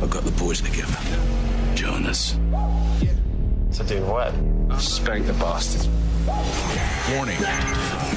I got the boys together. Join us. To do what? Spank the bastards. Warning.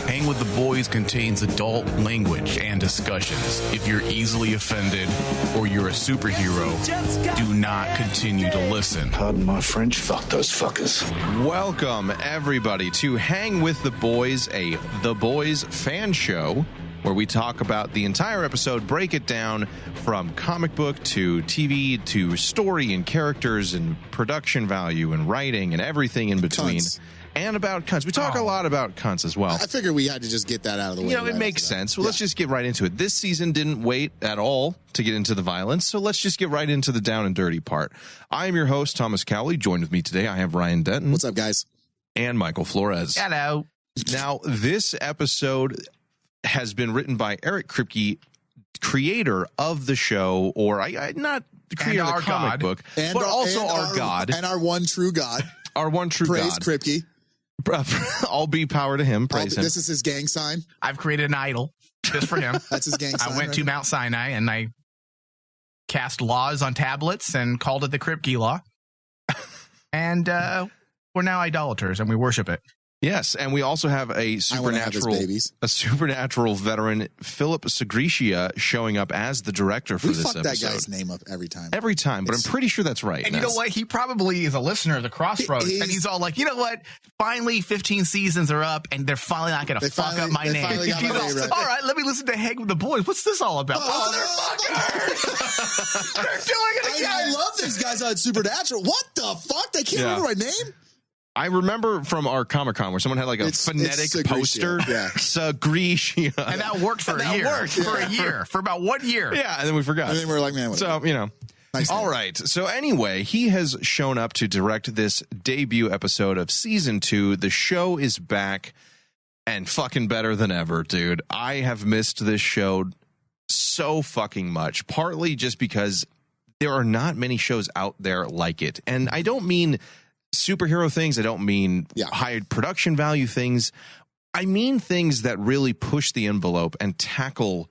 Hang with the Boys contains adult language and discussions. If you're easily offended or you're a superhero, do not continue to listen. Pardon my French, fuck those fuckers. Welcome, everybody, to Hang with the Boys, a The Boys fan show, where we talk about the entire episode, break it down from comic book to TV to story and characters and production value and writing and everything in between. Cunts. And about cunts. We talk a lot about cunts as well. I figured we had to just get that out of the way. You know, it makes sense. Well, let's just get right into it. This season didn't wait at all to get into the violence, so let's just get right into the down and dirty part. I am your host, Thomas Cowley. Joined with me today, I have Ryan Denton. What's up, guys? And Michael Flores. Hello. Now, this episode has been written by Eric Kripke, creator of the show, or not the creator of the comic book, but also our God. And our one true God. Our one true Praise God. Kripke. All be power to him. Praise him. This is his gang sign. I've created an idol just for him. That's his gang sign. I went to Mount Sinai and I cast laws on tablets and called it the Kripke law. And we're now idolaters and we worship it. Yes, and we also have a supernatural veteran, Philip Segretia, showing up as the director for this episode. We fuck that guy's name up every time. Every time, but I'm pretty sure that's right. And you know what? He probably is a listener of the Crossroads. And he's all like, you know what? Finally, 15 seasons are up, and they're finally not going to fuck up my name. He's all right, let me listen to Hang with the Boys. What's this all about? Oh, they're fuckers! They're doing it again! I love these guys on Supernatural. What the fuck? They can't remember my name? I remember from our Comic-Con where someone had like a phonetic poster. Yeah. Segretia. And that worked for a year. For about 1 year. Yeah, and then we forgot. And then we were like, man, what? So, you know. Nice all right. So anyway, he has shown up to direct this debut episode of season 2. The show is back and fucking better than ever, dude. I have missed this show so fucking much, partly just because there are not many shows out there like it. And I don't mean superhero things. I don't mean high production value things. I mean things that really push the envelope and tackle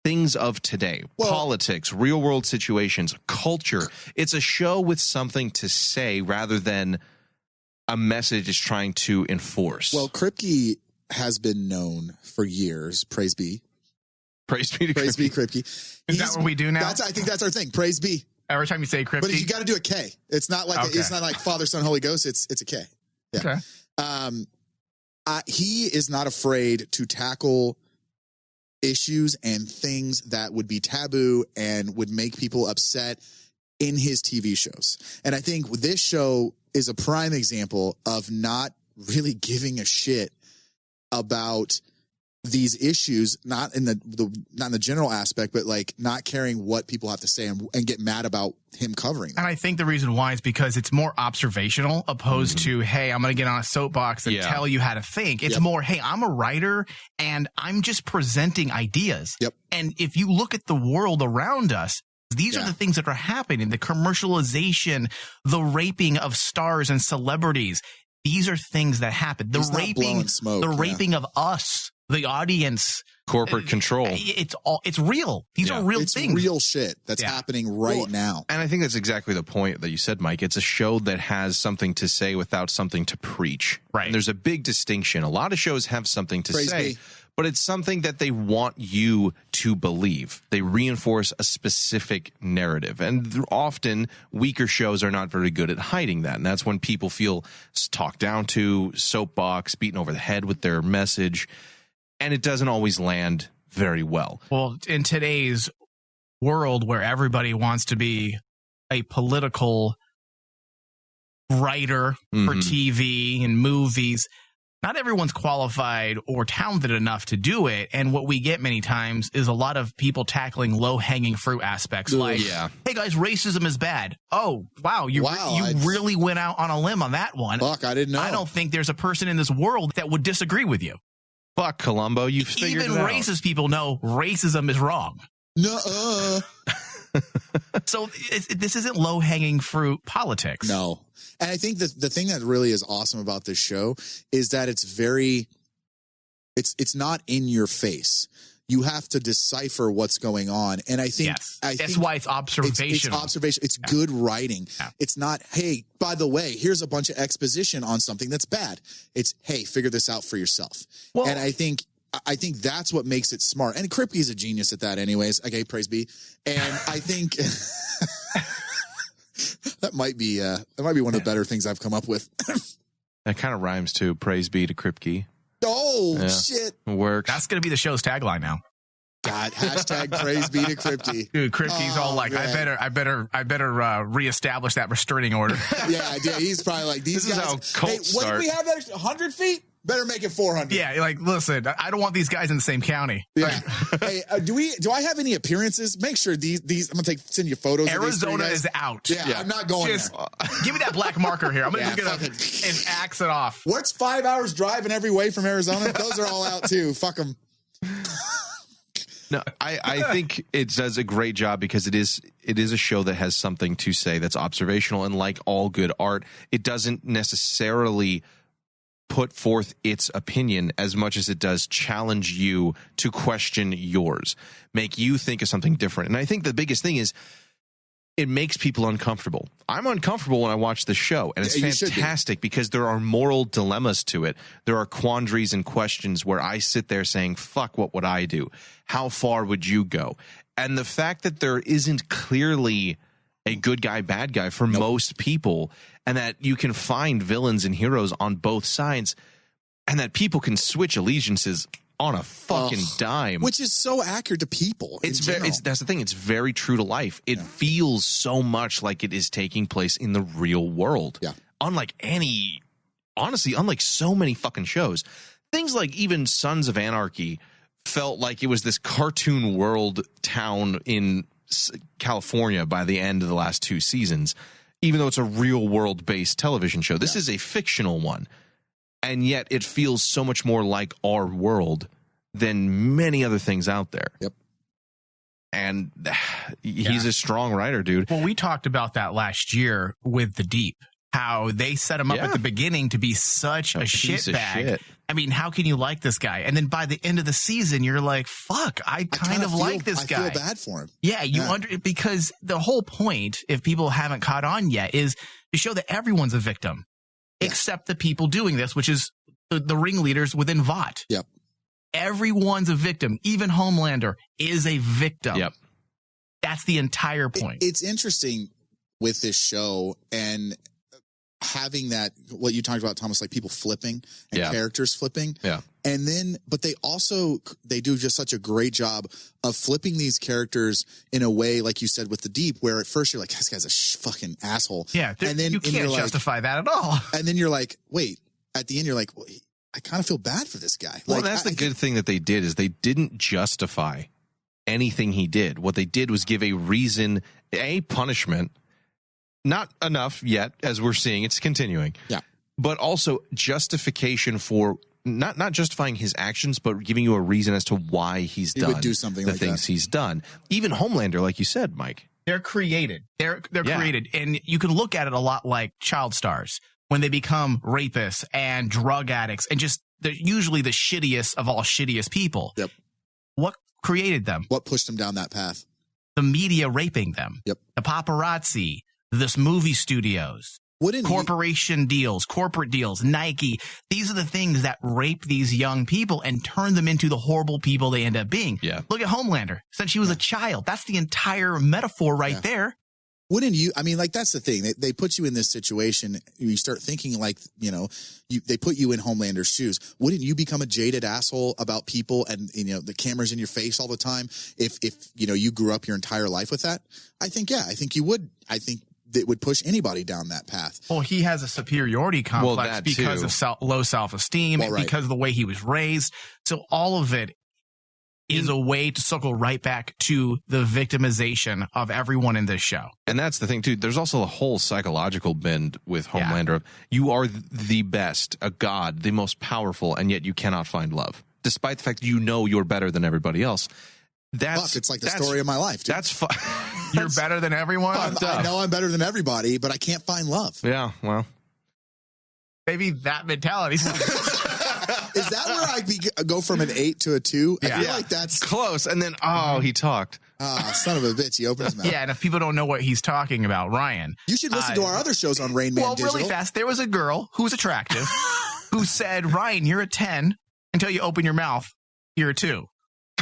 things of today, politics, real world situations, culture. It's a show with something to say rather than a message it's trying to enforce. Well, Kripke has been known for years. Praise be. Praise be to Praise be Kripke. Is that what we do now? I think that's our thing. Praise be. Every time you say Kripke, but you got to do a K. It's not like it's not like Father, Son, Holy Ghost. It's a K. Yeah. Okay. He is not afraid to tackle issues and things that would be taboo and would make people upset in his TV shows. And I think this show is a prime example of not really giving a shit about these issues, not in the general aspect, but like not caring what people have to say and get mad about him covering them. And I think the reason why is because it's more observational opposed to, hey, I'm going to get on a soapbox and tell you how to think. It's more, hey, I'm a writer and I'm just presenting ideas. Yep. And if you look at the world around us, these are the things that are happening. The commercialization, the raping of stars and celebrities. These are things that happen. The raping of us. The audience, corporate control. It's real. These are real things. It's real shit that's happening right now. And I think that's exactly the point that you said, Mike. It's a show that has something to say without something to preach. Right. And there's a big distinction. A lot of shows have something to say, but it's something that they want you to believe. They reinforce a specific narrative. And often weaker shows are not very good at hiding that. And that's when people feel talked down to, soapbox, beaten over the head with their message. And it doesn't always land very well. Well, in today's world where everybody wants to be a political writer for TV and movies, not everyone's qualified or talented enough to do it. And what we get many times is a lot of people tackling low-hanging fruit aspects like, hey, guys, racism is bad. Oh, wow, you really went out on a limb on that one. Fuck, I didn't know. I don't think there's a person in this world that would disagree with you. Fuck, Columbo, you figured it out. Even racist people know racism is wrong. No. So this isn't low-hanging fruit politics. No. And I think that the thing that really is awesome about this show is that it's not in your face. you have to decipher what's going on. And I think, that's why it's observational. It's observation. It's good writing. Yeah. It's not, hey, by the way, here's a bunch of exposition on something that's bad. It's, hey, figure this out for yourself. Well, and I think that's what makes it smart. And Kripke is a genius at that anyways. Okay, praise be. And I think that might be one of the better things I've come up with. That kind of rhymes too. Praise be to Kripke. Oh, shit. Works. That's going to be the show's tagline now. God, hashtag praise be to Kripke. Dude, Kripke's all like, man. I better reestablish that restraining order. Yeah, he's probably like, these guys. Is how cults what start. do we have that 100 feet? Better make it 400. Yeah, like, listen, I don't want these guys in the same county. Yeah. Hey, do I have any appearances? Make sure these I'm gonna send you photos. Arizona of these is out. Yeah, I'm not going there. Give me that black marker here. I'm gonna look it up and axe it off. What's 5 hours driving every way from Arizona? Those are all out too. Fuck them. No, I think it does a great job because it is a show that has something to say that's observational, and like all good art, it doesn't necessarily put forth its opinion as much as it does challenge you to question yours, make you think of something different. And I think the biggest thing is it makes people uncomfortable. I'm uncomfortable when I watch the show, and it's fantastic because there are moral dilemmas to it. There are quandaries and questions where I sit there saying, fuck, what would I do? How far would you go? And the fact that there isn't clearly a good guy, bad guy for most people, and that you can find villains and heroes on both sides, and that people can switch allegiances on a fucking dime, which is so accurate to people. That's the thing. It's very true to life. It feels so much like it is taking place in the real world. Yeah. Unlike so many fucking shows, things like even Sons of Anarchy felt like it was this cartoon world town in California by the end of the last 2 seasons, even though it's a real world based television show. This is a fictional one. And yet it feels so much more like our world than many other things out there. Yep. And he's a strong writer, dude. Well, we talked about that last year with The Deep, how they set him up at the beginning to be such a shitbag. I mean, how can you like this guy? And then by the end of the season, you're like, fuck, I kind of like this guy. I feel bad for him. Yeah, because the whole point, if people haven't caught on yet, is to show that everyone's a victim. Except the people doing this, which is the ringleaders within VOT. Yep. Everyone's a victim. Even Homelander is a victim. Yep. That's the entire point. It's interesting with this show and having that, what you talked about, Thomas, like people flipping and characters flipping. Yeah. And then, but they do just such a great job of flipping these characters in a way, like you said, with The Deep, where at first you're like, this guy's a fucking asshole. Yeah. And then you can't justify that at all. And then you're like, wait, at the end, you're like, well, I kind of feel bad for this guy. Well, that's the good thing that they did is they didn't justify anything he did. What they did was give a reason, a punishment, not enough yet, as we're seeing, it's continuing. Yeah. But also justification for not justifying his actions, but giving you a reason as to why he would do something the like things that. He's done. Even Homelander, like you said, Mike. They're created. They're created. And you can look at it a lot like child stars when they become rapists and drug addicts and just they're usually the shittiest of all shittiest people. Yep. What created them? What pushed them down that path? The media raping them. Yep. The paparazzi, this movie studios, corporation deals, corporate deals, Nike. These are the things that rape these young people and turn them into the horrible people they end up being. Yeah. Look at Homelander. Since she was a child, that's the entire metaphor right there. Wouldn't you? I mean, like, that's the thing. They put you in this situation. You start thinking like, they put you in Homelander's shoes. Wouldn't you become a jaded asshole about people and, the camera's in your face all the time if you grew up your entire life with that? I think you would. I think that would push anybody down that path. Well, he has a superiority complex because of low self-esteem, because of the way he was raised. So all of it is a way to circle right back to the victimization of everyone in this show. And that's the thing, too. There's also a whole psychological bend with Homelander. You are the best, a god, the most powerful, and yet you cannot find love. Despite the fact that you're better than everybody else. It's like the story of my life, dude. That's You're better than everyone? I know I'm better than everybody, but I can't find love. Yeah, well. Maybe that mentality. Is that where I go from an 8 to a 2? I feel like that's close. And then, he talked. Son of a bitch. He opened his mouth. Yeah, and if people don't know what he's talking about, Ryan. You should listen to our other shows on Rain Man Digital. Well, really fast, there was a girl who was attractive who said, Ryan, you're a 10 until you open your mouth. You're a 2.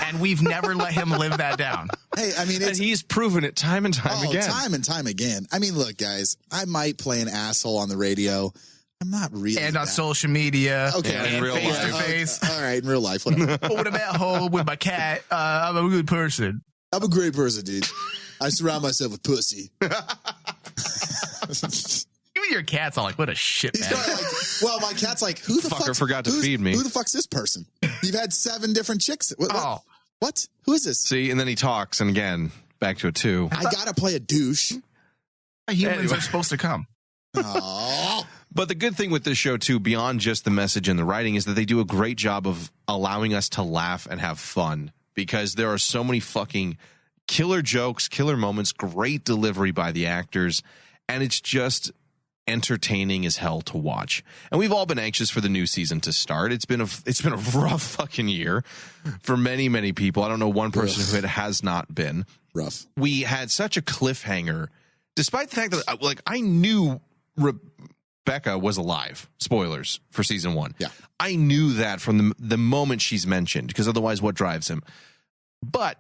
And we've never let him live that down. Hey, I mean, and he's proven it time and time again. Time and time again. I mean, look, guys, I might play an asshole on the radio. I'm not really. And on social media. Okay. And in real face life. to face. All right, in real life. Whatever. But when I'm at home with my cat, I'm a good person. I'm a great person, dude. I surround myself with pussy. Even your cat's all like, what a shit He's man. not like, well, my cat's like, who the fucker forgot to feed me. Who the fuck's this person? You've had 7 different chicks. What? Who is this? See, and then he talks, and again, back to a 2. I gotta play a douche. Humans are supposed to come. Oh. But the good thing with this show, too, beyond just the message and the writing, is that they do a great job of allowing us to laugh and have fun, because there are so many fucking killer jokes, killer moments, great delivery by the actors, and it's just entertaining as hell to watch. And we've all been anxious for the new season to start. It's been a rough fucking year for many, many people. I don't know one person who it has not been. Rough. We had such a cliffhanger, despite the fact that I knew Rebecca was alive. Spoilers for season 1. Yeah. I knew that from the moment she's mentioned, because otherwise what drives him? But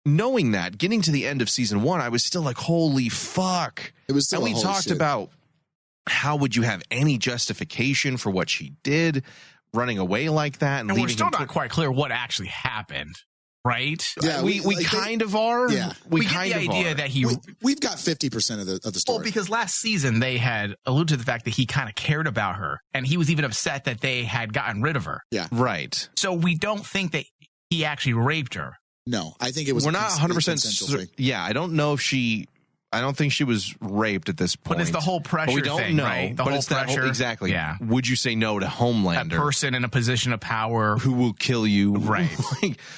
knowing that, getting to the end of season 1, I was still like, holy fuck. It was still and we talked about how would you have any justification for what she did, running away like that, and we're leaving still him not quite clear what actually happened, right? Yeah, we kind of are. Yeah, we get the idea that we've got 50% of the story. Well, because last season they had alluded to the fact that he kind of cared about her, and he was even upset that they had gotten rid of her. Yeah, right. So we don't think that he actually raped her. No, I think it was. We're not 100%. Yeah, I don't know if she. I don't think she was raped at this point. But it's the whole pressure we don't thing, know. right? The but whole it's pressure. Exactly. Yeah. Would you say no to Homelander? A person in a position of power. Who will kill you. Right.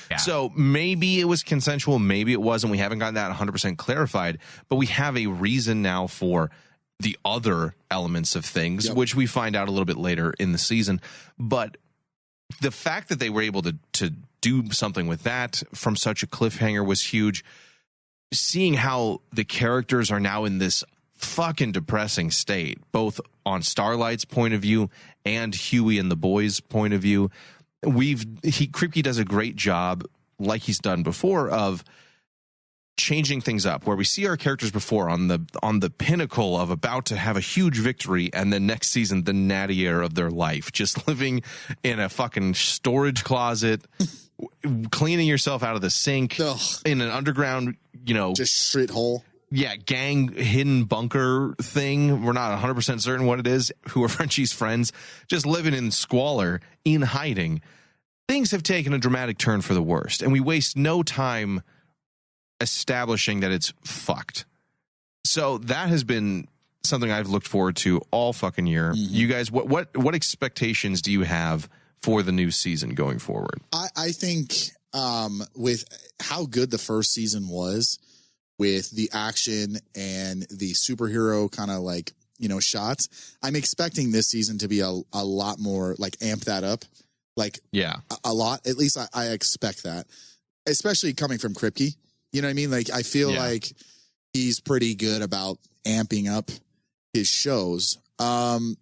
Yeah. So maybe it was consensual. Maybe it wasn't. We haven't gotten that 100% clarified. But we have a reason now for the other elements of things, which we find out a little bit later in the season. But the fact that they were able to do something with that from such a cliffhanger was huge. Seeing how the characters are now in this fucking depressing state, both on Starlight's point of view and Huey and the boys' point of view, Kripke does a great job, like he's done before, of changing things up, where we see our characters before on the pinnacle of about to have a huge victory, and then next season the nadir of their life, just living in a fucking storage closet, cleaning yourself out of the sink. Ugh. In an underground, just shit hole. Yeah, gang hidden bunker thing. We're not 100% certain what it is. Who are Frenchie's friends, just living in squalor, in hiding. Things have taken a dramatic turn for the worst, and we waste no time establishing that it's fucked. So that has been something I've looked forward to all fucking year. Mm-hmm. You guys, what expectations do you have for the new season going forward? I think with how good the first season was, with the action and the superhero kind of shots, I'm expecting this season to be a lot more amp that up. A lot. At least I expect that, especially coming from Kripke. You know what I mean? I feel like he's pretty good about amping up his shows. I'm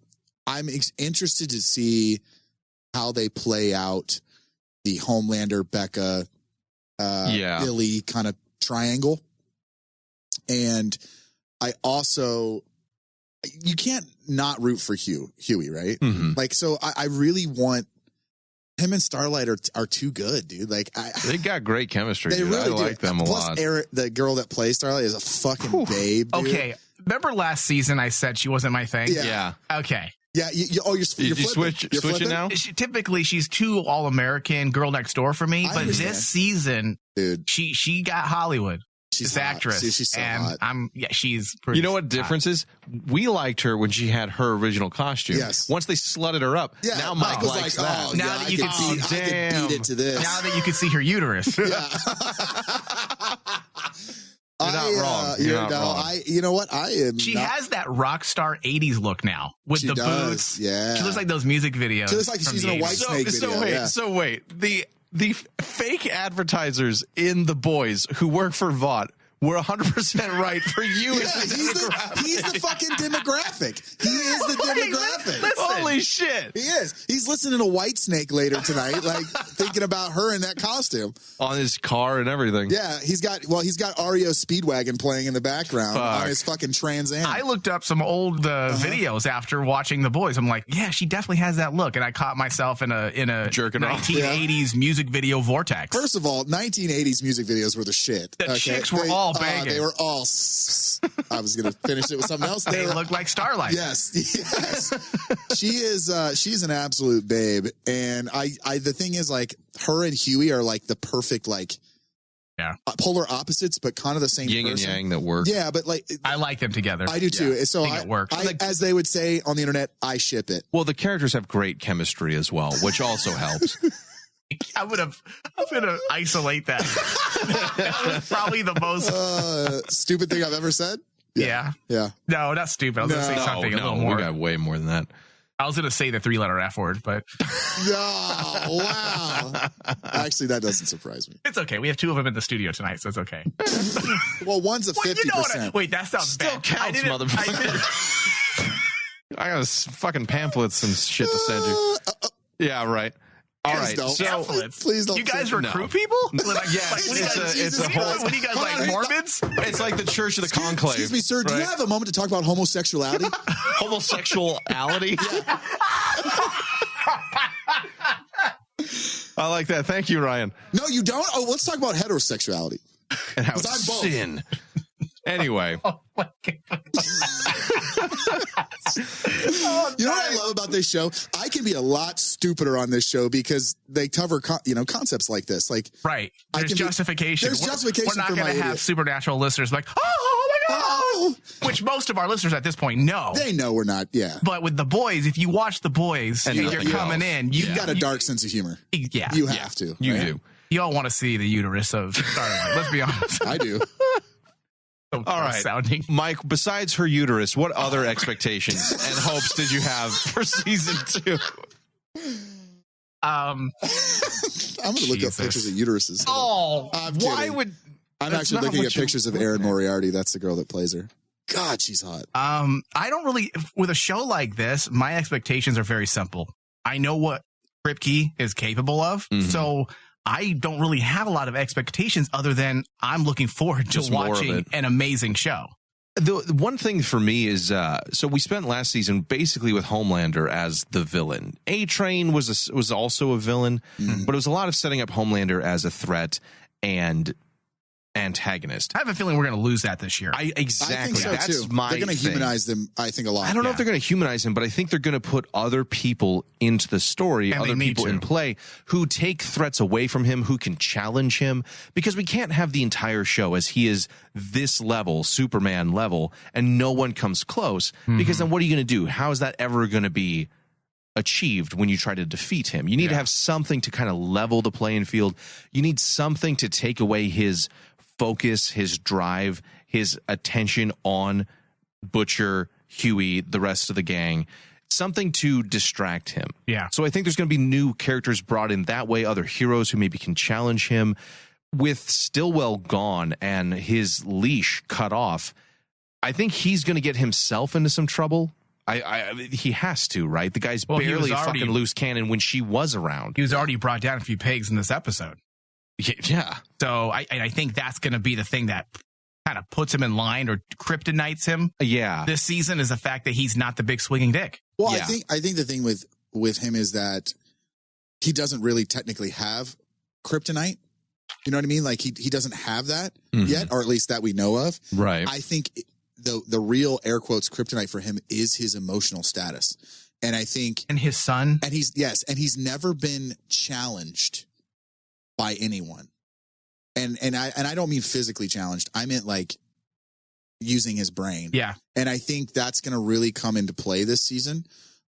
interested to see how they play out the Homelander, Becca, Billy kind of triangle. And I also, you can't not root for Huey, right? Mm-hmm. So I really want him and Starlight are too good, dude. They got great chemistry. They really I like them a Plus, lot. Eric, the girl that plays Starlight, is a fucking babe. Dude. Okay, remember last season I said she wasn't my thing? Yeah. Okay. Yeah. You're switch it now? Typically, she's too all-American, girl next door for me. But this season, dude, she got Hollywood. She's this hot. actress, See, she's so and hot. she's pretty. You know what difference is? We liked her when she had her original costume. Yes. Once they slutted her up, now Mike likes that. Oh, now that you can see, I can beat it to this. Now that you can see her uterus. Yeah. You're not wrong. You're not wrong. You know what? I am. She has that rock star 80s look now with the boots. Yeah. She looks like those music videos. She looks like she's in a White Snake video. So wait. The fake advertisers in The Boys who work for Vought were 100% right for you. Yeah, he's the fucking demographic. He is the demographic. Listen. Holy shit. He is. He's listening to White Snake later tonight, like thinking about her in that costume. On his car and everything. Yeah, he's got REO Speedwagon playing in the background on his fucking Trans Am. I looked up some old videos after watching The Boys. I'm like, yeah, she definitely has that look. And I caught myself in a jerking 1980s music video vortex. First of all, 1980s music videos were the shit. The chicks were all banging. They were all. I was going to finish it with something else. They look like Starlight. Yes. She is. She's an absolute babe, and the thing is, like, her and Huey are like the perfect, like, polar opposites, but kind of the same yin person. and yang that work. Yeah, but like, I like them together. I do too. So it works. As they would say on the internet, I ship it. Well, the characters have great chemistry as well, which also helps. I'm gonna isolate that. That was probably the most stupid thing I've ever said. Yeah. No, not stupid. I was gonna say something a little more. We got way more than that. I was gonna say the 3-letter F word, but wow. Actually, that doesn't surprise me. it's okay. We have 2 of them in the studio tonight, so it's okay. Well, one's a 50%. Wait, that sounds Still bad. counts, motherfucker. I got fucking pamphlets and shit to send you. Yeah, right. All right, so please don't. You guys recruit people? Yes, it's a whole. What are you guys like, Mormons? It's like the Church of the Conclave. Excuse me, sir. Do you have a moment to talk about homosexuality? Homosexuality? I like that. Thank you, Ryan. No, you don't. Oh, let's talk about heterosexuality. And how it's sin. Anyway. Oh my God. You know what I love about this show? I can be a lot stupider on this show because they cover, concepts like this. Like, right. There's justification. There's justification. We're not going to have supernatural listeners like, oh my God. Oh. Which most of our listeners at this point know. They know we're not. Yeah. But with The Boys, if you watch The Boys and you're coming in, you've got a dark sense of humor. Yeah. You have to. You do. You all want to see the uterus of Starlight. Let's be honest. I do. So all right, sounding. Mike, besides her uterus, what other expectations and hopes did you have for season 2? I'm going to look up pictures of uteruses. Oh, I'm actually looking at pictures of Erin Moriarty. That's the girl that plays her. God, she's hot. I don't really, with a show like this, my expectations are very simple. I know what Kripke is capable of, so I don't really have a lot of expectations other than I'm looking forward to watching an amazing show. The one thing for me is, so we spent last season basically with Homelander as the villain. A-Train was also a villain, but it was a lot of setting up Homelander as a threat and antagonist. I have a feeling we're going to lose that this year. Exactly. I think so That's too. my They're going to humanize them, I think, a lot. I don't know if they're going to humanize him, but I think they're going to put other people into the story, and other people in play who take threats away from him, who can challenge him, because we can't have the entire show as he is this level, Superman level, and no one comes close, because then what are you going to do? How is that ever going to be achieved when you try to defeat him? You need to have something to kind of level the playing field. You need something to take away his focus, his drive, his attention on Butcher, Huey, the rest of the gang, something to distract him. Yeah. So I think there's going to be new characters brought in that way, other heroes who maybe can challenge him. With Stillwell gone and his leash cut off, I think he's going to get himself into some trouble. He has to, right? The guy's barely a fucking loose cannon when she was around. He was already brought down a few pegs in this episode. Yeah. So I think that's going to be the thing that kind of puts him in line or kryptonites him. Yeah. This season is the fact that he's not the big swinging dick. Well, yeah. I think the thing with him is that he doesn't really technically have kryptonite. You know what I mean? Like he doesn't have that yet, or at least that we know of. Right. I think the real air quotes kryptonite for him is his emotional status. And I think and his son. And he's never been challenged by anyone. And I don't mean physically challenged. I meant like using his brain. Yeah. And I think that's going to really come into play this season.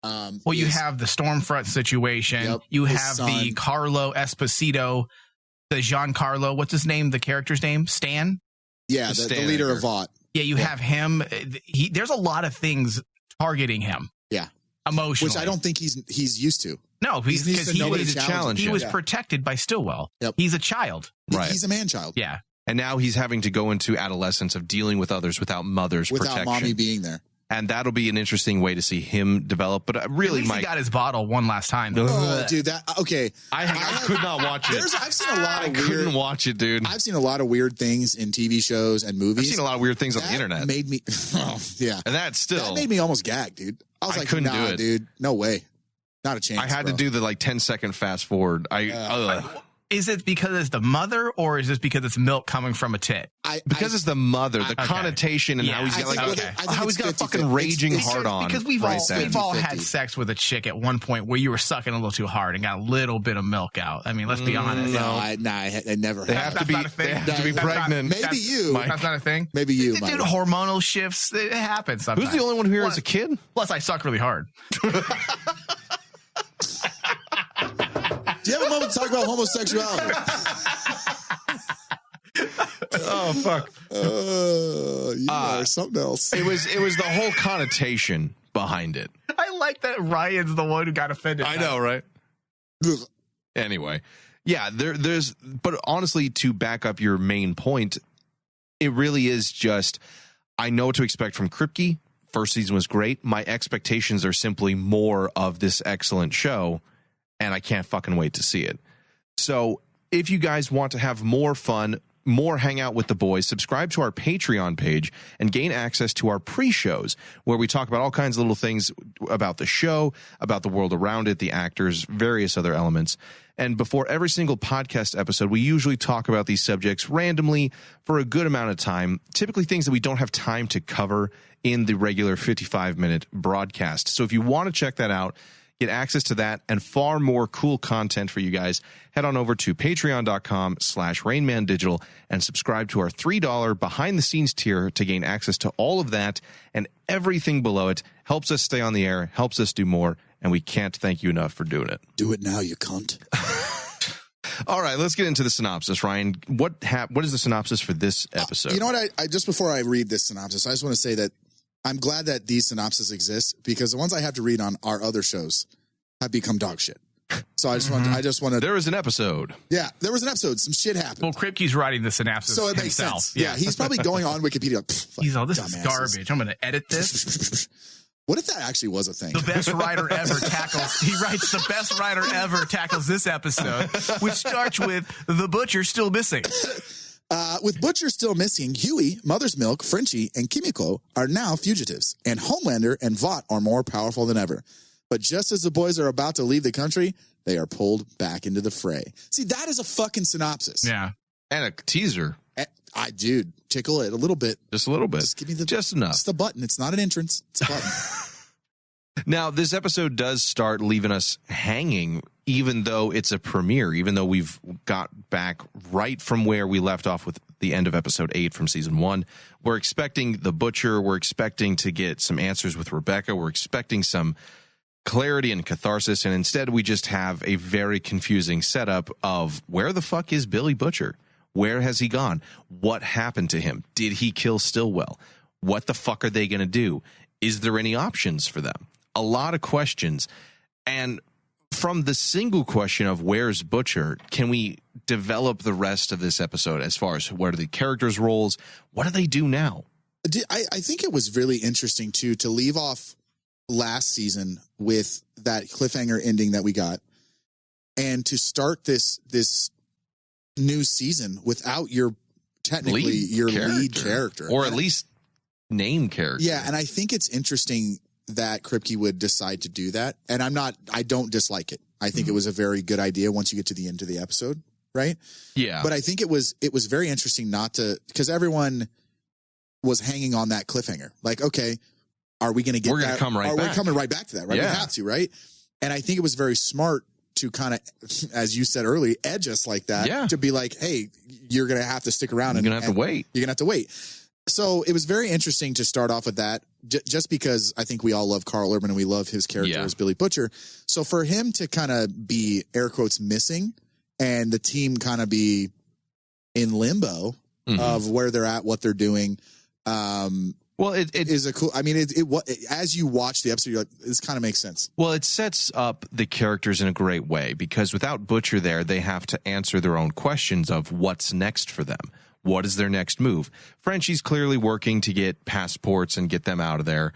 Well, you have the Stormfront situation. Yep, you have the Carlo Esposito, the Giancarlo, what's his name? The character's name? Stan? Yeah, the leader of Vought. Yeah, you have him. There's a lot of things targeting him. Yeah. Emotionally. Which I don't think he's used to. No, because he's a challenge. He was protected by Stillwell. Yep. He's a child. Right. He's a man-child. Yeah. And now he's having to go into adolescence of dealing with others without mother's protection. Without mommy being there. And that'll be an interesting way to see him develop. But really, Mike, he got his bottle one last time. Oh, dude, okay. I could not watch it. I've seen a lot of weird. Couldn't watch it, dude. I've seen a lot of weird things in TV shows and movies. I've seen a lot of weird things on the internet. Made me, yeah. And that made me almost gag, dude. I was like, couldn't nah, do it. dude, no way, not a chance. I had to do the 10-second fast forward. Is it because it's the mother, or is this because it's milk coming from a tit? Because it's the mother, the connotation, and how he's got how he's got a fucking raging hard on. Because we've all had sex with a chick at one point where you were sucking a little too hard and got a little bit of milk out. I mean, let's be honest. No, I never. They have to be pregnant. Maybe you. That's not a thing. Maybe you. Dude, hormonal shifts. It happens sometimes. Who's the only one here as a kid? Plus, I suck really hard. Do you have a moment to talk about homosexuality? Oh fuck! You are something else. It was the whole connotation behind it. I like that Ryan's the one who got offended. I know, right? Anyway, yeah, but honestly, to back up your main point, it really is just I know what to expect from Kripke. First season was great. My expectations are simply more of this excellent show. And I can't fucking wait to see it. So if you guys want to have more fun, more hangout with the boys, subscribe to our Patreon page and gain access to our pre-shows where we talk about all kinds of little things about the show, about the world around it, the actors, various other elements. And before every single podcast episode, we usually talk about these subjects randomly for a good amount of time, typically things that we don't have time to cover in the regular 55-minute broadcast. So if you want to check that out, get access to that and far more cool content for you guys, head on over to patreon.com/RainmanDigital and subscribe to our $3 behind-the-scenes tier to gain access to all of that and everything below it. Helps us stay on the air, helps us do more, and we can't thank you enough for doing it. Do it now, you cunt. All right, let's get into the synopsis. Ryan, what is the synopsis for this episode? You know what? I just before I read this synopsis, I just want to say that I'm glad that these synopses exist because the ones I have to read on our other shows have become dog shit. So I just want to. There was an episode. Yeah, there was an episode. Some shit happened. Well, Kripke's writing the synopsis so it makes himself. sense. Yeah, he's probably going on Wikipedia. He's all, this is garbage. I'm going to edit this. What if that actually was a thing? The best writer ever tackles. He writes the best writer ever tackles this episode, which starts with the butcher still missing. With Butcher still missing, Huey, Mother's Milk, Frenchie, and Kimiko are now fugitives, and Homelander and Vought are more powerful than ever. But just as the boys are about to leave the country, they are pulled back into the fray. See, that is a fucking synopsis. Yeah. And a teaser. Dude, tickle it a little bit. Just a little bit. Just give me just enough. It's the button. It's not an entrance. It's a button. Now, this episode does start leaving us hanging, even though it's a premiere, even though we've got back right from where we left off with the end of episode 8 from season 1. We're expecting the butcher. We're expecting to get some answers with Rebecca. We're expecting some clarity and catharsis. And instead, we just have a very confusing setup of where the fuck is Billy Butcher? Where has he gone? What happened to him? Did he kill Stillwell? What the fuck are they going to do? Is there any options for them? A lot of questions. And from the single question of where's Butcher, can we develop the rest of this episode as far as what are the characters' roles? What do they do now? I think it was really interesting, too, to leave off last season with that cliffhanger ending that we got and to start this new season without your lead character. Or at least name character. Yeah, and I think it's interesting that Kripke would decide to do that. And I don't dislike it. I think it was a very good idea once you get to the end of the episode, right? Yeah. But I think it was very interesting not to, because everyone was hanging on that cliffhanger. Like, okay, are we going to get We're going to come right back. We're coming right back to that, right? Yeah. We have to, right? And I think it was very smart to kind of, as you said earlier, edge us like that. Yeah. To be like, hey, you're going to have to stick around. You're going to have to wait. You're going to have to wait. So it was very interesting to start off with that, just because I think we all love Carl Urban and we love his character as Billy Butcher. So for him to kind of be, air quotes, missing and the team kind of be in limbo, of where they're at, what they're doing. Well, it is a cool. I mean, as you watch the episode, you're like, this kind of makes sense. Well, it sets up the characters in a great way because without Butcher there, they have to answer their own questions of what's next for them. What is their next move? Frenchie's clearly working to get passports and get them out of there.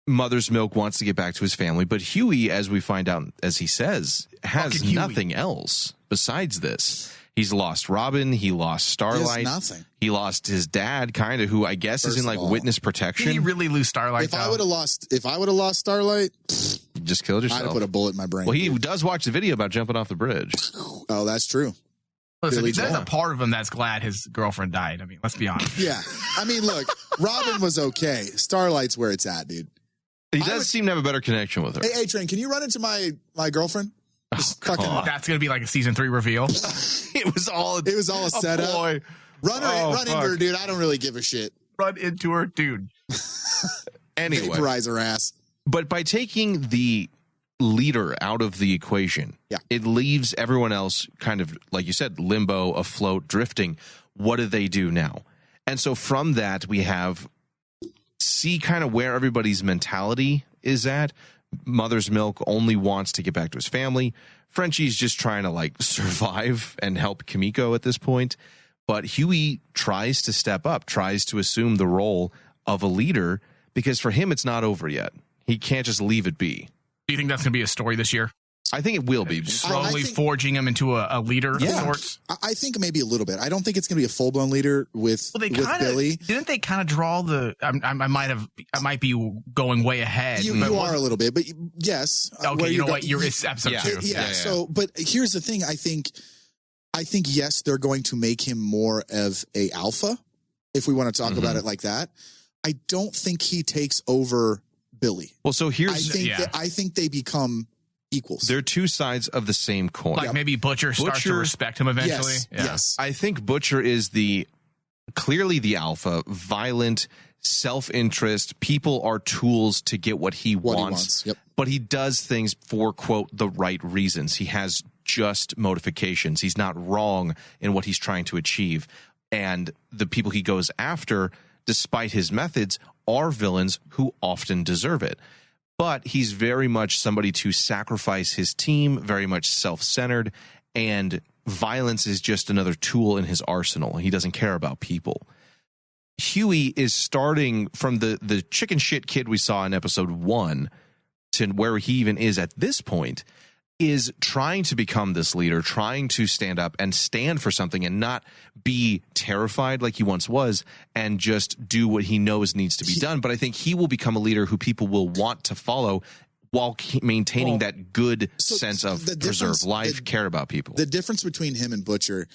Mother's Milk wants to get back to his family, but Huey, as we find out, as he says, has nothing else besides this. He's lost Robin. He lost Starlight. He has nothing. He lost his dad, kind of, who I guess is in like witness protection. Did he really lose Starlight? If I would have lost Starlight, you just killed yourself. I'd have put a bullet in my brain. Well, he does watch the video about jumping off the bridge. Oh, that's true. Listen, there's a part of him that's glad his girlfriend died. I mean, let's be honest. Yeah. I mean, look, Robin was okay. Starlight's where it's at, dude. He does seem to have a better connection with her. Hey, A-Train, can you run into my girlfriend? That's going to be like a season 3 reveal. It was all a setup. Boy. Run into her, dude. I don't really give a shit. Run into her, dude. Anyway. Vaporize her ass. But by taking the leader out of the equation, it leaves everyone else kind of, like you said, limbo, afloat, drifting. What do they do now? And so from that, we see kind of where everybody's mentality is at. Mother's Milk only wants to get back to his family. Frenchie's just trying to like survive and help Kimiko at this point. But Huey tries to step up, tries to assume the role of a leader because for him, it's not over yet. He can't just leave it be. Do you think that's going to be a story this year? I think it will be. Slowly forging him into a leader of sorts? I think maybe a little bit. I don't think it's going to be a full-blown leader with Billy. Didn't they kind of draw the... I might be going way ahead. You are a little bit, but yes. Okay, you know what? It's episode 2. Yeah. So, but here's the thing. I think, yes, they're going to make him more of a alpha, if we want to talk about it like that. I don't think he takes over Billy. Well, so here's... I think they become... equals. They're two sides of the same coin. Like maybe Butcher starts to respect him eventually. Yes. I think Butcher is clearly the alpha, violent, self-interest. People are tools to get what he wants. Yep. But he does things for, quote, the right reasons. He has just motivations. He's not wrong in what he's trying to achieve. And the people he goes after, despite his methods, are villains who often deserve it. But he's very much somebody to sacrifice his team, very much self-centered, and violence is just another tool in his arsenal. He doesn't care about people. Huey is starting from the chicken shit kid we saw in episode 1 to where he even is at this point, is trying to become this leader, trying to stand up and stand for something and not be terrified like he once was and just do what he knows needs to be done. But I think he will become a leader who people will want to follow while maintaining that good sense of preserve life, care about people. The difference between him and Butcher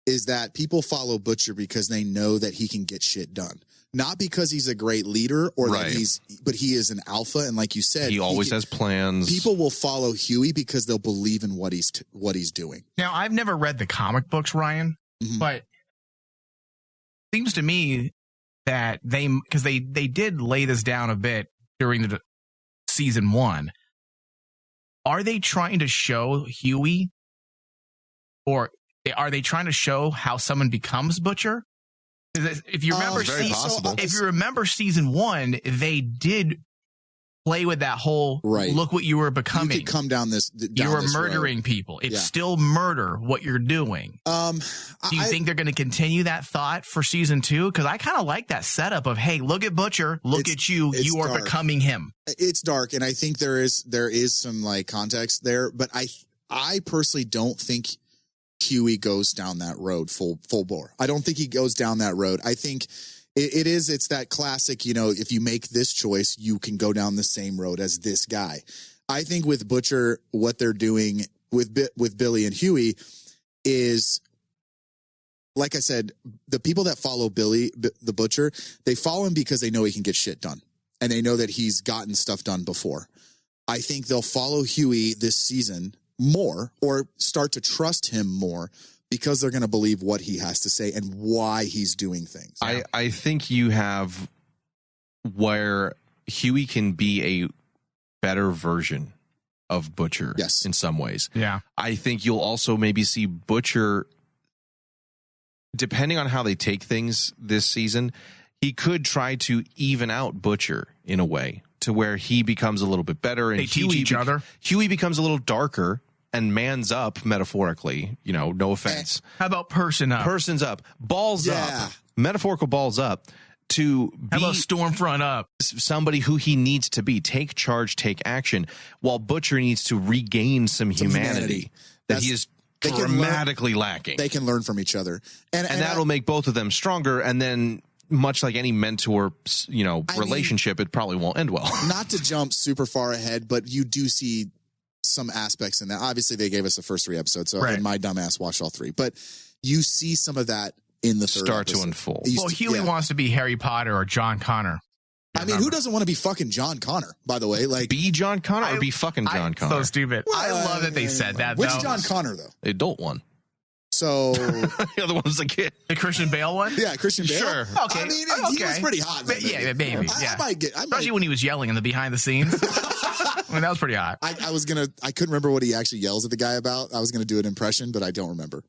is that people follow Butcher because they know that he can get shit done. Not because he's a great leader but he is an alpha. And like you said, he always has plans. People will follow Huey because they'll believe in what he's doing. Now, I've never read the comic books, Ryan, but it seems to me that because they did lay this down a bit during the season 1. Are they trying to show Huey, or are they trying to show how someone becomes Butcher? If you remember, season 1, they did play with that whole look what you were becoming. You could come down this. You were murdering people. It's still murder what you're doing. Do you think they're going to continue that thought for season 2? Because I kind of like that setup of, hey, look at Butcher, look at you. You are becoming him. It's dark, and I think there is some like context there, but I personally don't think Huey goes down that road full bore. I don't think he goes down that road. I think it's that classic, if you make this choice, you can go down the same road as this guy. I think with Butcher, what they're doing with Billy and Huey is, like I said, the people that follow Billy, the Butcher, they follow him because they know he can get shit done. And they know that he's gotten stuff done before. I think they'll follow Huey this season more, or start to trust him more, because they're going to believe what he has to say and why he's doing things. I think you have where Huey can be a better version of Butcher in some ways. Yeah. I think you'll also maybe see Butcher depending on how they take things this season, he could try to even out Butcher in a way to where he becomes a little bit better. And they teach each other. Huey becomes a little darker and mans up, metaphorically, no offense. How about person up? Persons up. Balls up. Metaphorical balls up to be How about Stormfront up? Somebody who he needs to be. Take charge, take action, while Butcher needs to regain some humanity that he is dramatically lacking. They can learn from each other. And that'll make both of them stronger, and then much like any mentor, relationship, it probably won't end well. Not to jump super far ahead, but you do see some aspects in that. Obviously, they gave us the first 3 episodes, so and my dumbass watched all 3. But you see some of that in the third start episode. to unfold. Well, Huey wants to be Harry Potter or John Connor. I mean, who doesn't want to be fucking John Connor, by the way? Like, be John Connor or be fucking John Connor? So stupid. I love that they said that, Which John Connor, though? The adult one. So the other one's a kid. The Christian Bale one? Yeah, Christian Bale. Sure. Okay. I mean, he was pretty hot. Yeah, maybe. I might Especially when he was yelling in the behind the scenes. I mean, that was pretty hot. I couldn't remember what he actually yells at the guy about. I was gonna do an impression, but I don't remember.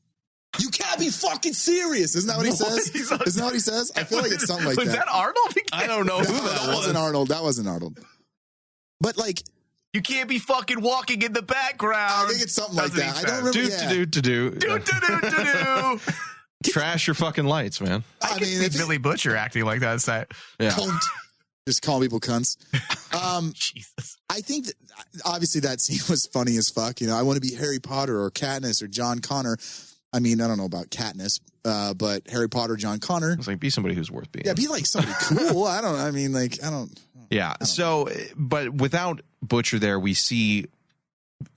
You can't be fucking serious. Isn't that what he says? Isn't that what he says? I feel like it's something like that. Was that Arnold? I don't know who that was. Wasn't Arnold. That wasn't Arnold. But like, you can't be fucking walking in the background. I think it's something like that. I don't remember. Do. Trash your fucking lights, man. I mean, it's Billy Butcher acting like that. Side. Yeah. Just call people cunts. Jesus. I think that obviously that scene was funny as fuck. I want to be Harry Potter or Katniss or John Connor. I mean, I don't know about Katniss, but Harry Potter, John Connor. It's like, be somebody who's worth being. Yeah, be like somebody cool. I don't. Yeah. So, but without Butcher there, we see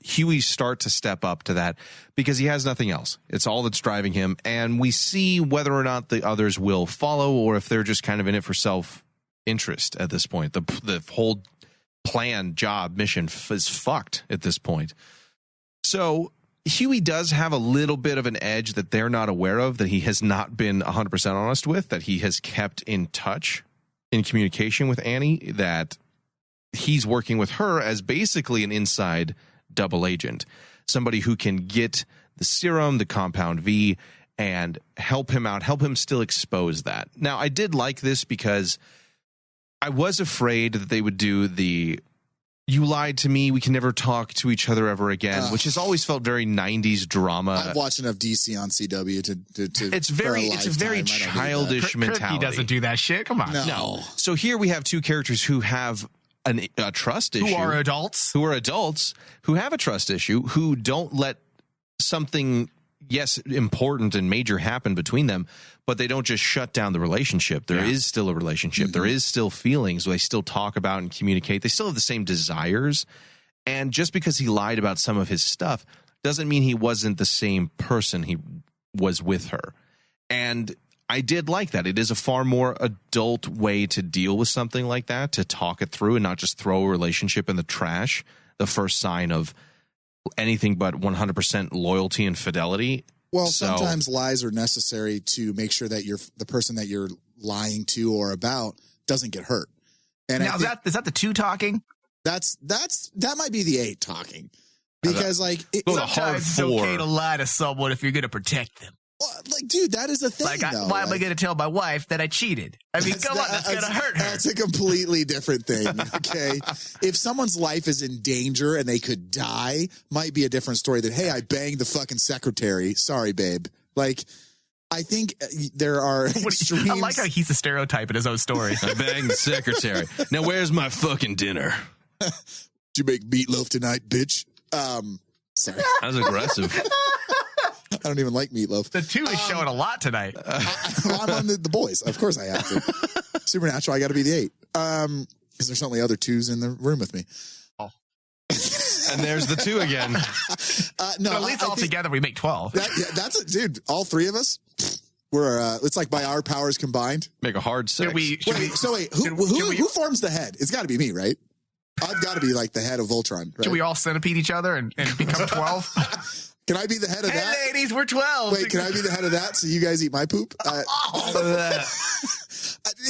Huey start to step up to that because he has nothing else. It's all that's driving him. And we see whether or not the others will follow or if they're just kind of in it for self-interest at this point. The whole plan, job, mission is fucked at this point. So Huey does have a little bit of an edge that they're not aware of, that he has not been 100% honest with, that he has kept in touch, in communication with Annie, that he's working with her as basically an inside double agent, somebody who can get the serum, the compound V, and help him out, help him still expose that. Now, I did like this because I was afraid that they would do the "you lied to me, we can never talk to each other ever again," which has always felt very 90s drama. I've watched enough DC on CW to it's a very childish mentality. Kripke doesn't do that shit. Come on. No. So here we have 2 characters who have a trust issue. Who are adults, who have a trust issue, who don't let something, yes, important and major happen between them, but they don't just shut down the relationship. There is still a relationship. Mm-hmm. There is still feelings. They still talk about and communicate. They still have the same desires. And just because he lied about some of his stuff doesn't mean he wasn't the same person he was with her. And I did like that. It is a far more adult way to deal with something like that, to talk it through and not just throw a relationship in the trash. The first sign of anything but 100% loyalty and fidelity. Well, sometimes lies are necessary to make sure that the person that you're lying to or about doesn't get hurt. And now is that the 2 talking? That might be the 8 talking, because sometimes it's okay to lie to someone if you're going to protect them. Like, dude, that is the thing. Why am I going to tell my wife that I cheated? I mean, come on, that's going to hurt her. That's a completely different thing. Okay, if someone's life is in danger and they could die, might be a different story than, hey, I banged the fucking secretary. Sorry, babe. Like, I think there are extremes. I like how he's a stereotype in his own story. I banged the secretary. Now, where's my fucking dinner? Did you make meatloaf tonight, bitch? Sorry. That was aggressive. I don't even like meatloaf. The 2 is showing a lot tonight. I'm on the boys. Of course I have to. Supernatural, I got to be the 8. Because there's only other 2s in the room with me. Oh. And there's the 2 again. No, at least all together we make 12. That's it, dude. All 3 of us. We're it's like by our powers combined. Make a hard 6. Who forms the head? It's got to be me, right? I've got to be like the head of Voltron. Right? Should we all centipede each other and become 12? Can I be the head of that? Hey, ladies, we're 12. Wait, can I be the head of that so you guys eat my poop?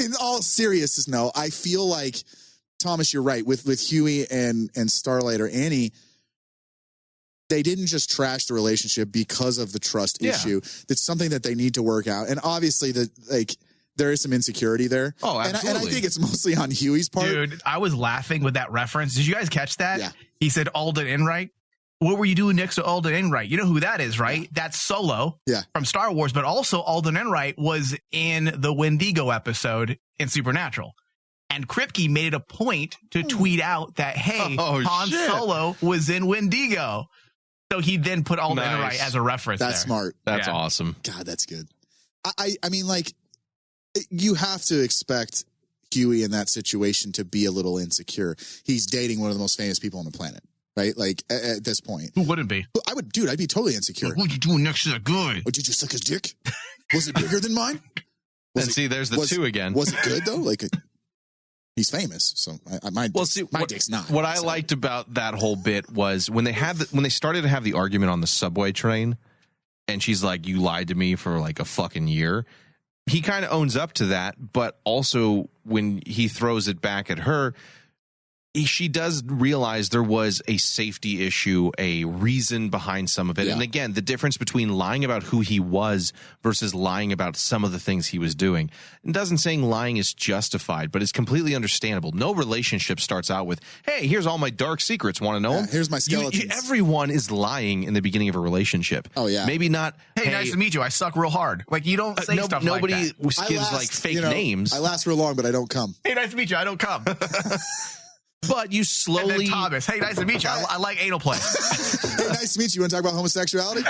In all seriousness, no. I feel like, Thomas, you're right. With Huey and Starlight or Annie, they didn't just trash the relationship because of the trust issue. That's something that they need to work out. And obviously there is some insecurity there. Oh, absolutely. And I think it's mostly on Huey's part. Dude, I was laughing with that reference. Did you guys catch that? Yeah. He said Alden Enright. What were you doing next to Alden Enright? You know who that is, right? That's Solo from Star Wars, but also Alden Enright was in the Wendigo episode in Supernatural. And Kripke made it a point to tweet out that, hey, Han Solo was in Wendigo. So he then put Alden Enright as a reference. That's smart. That's awesome. God, that's good. I mean, like, you have to expect Huey in that situation to be a little insecure. He's dating one of the most famous people on the planet. Right? Like, at this point. Who wouldn't be? I'd be totally insecure. What are you doing next to that guy? Oh, did you suck his dick? Was it bigger than mine? There's the two again. Was it good, though? Like, he's famous, so my dick's not. What I liked about that whole bit was when they started to have the argument on the subway train, and she's like, you lied to me for like a fucking year. He kind of owns up to that, but also when he throws it back at her, she does realize there was a safety issue, a reason behind some of it. Yeah. And again, the difference between lying about who he was versus lying about some of the things he was doing. It doesn't saying lying is justified, but it's completely understandable. No relationship starts out with, hey, here's all my dark secrets. Want to know them? Here's my skeletons. Everyone is lying in the beginning of a relationship. Oh, yeah. Maybe not, hey, nice to meet you. I suck real hard. Like, you don't say stuff like that. Nobody gives like fake names. I last real long, but I don't come. Hey, nice to meet you. I don't come. But you slowly... And then Thomas, hey, nice to meet you. I like anal play. Hey, nice to meet you. You want to talk about homosexuality?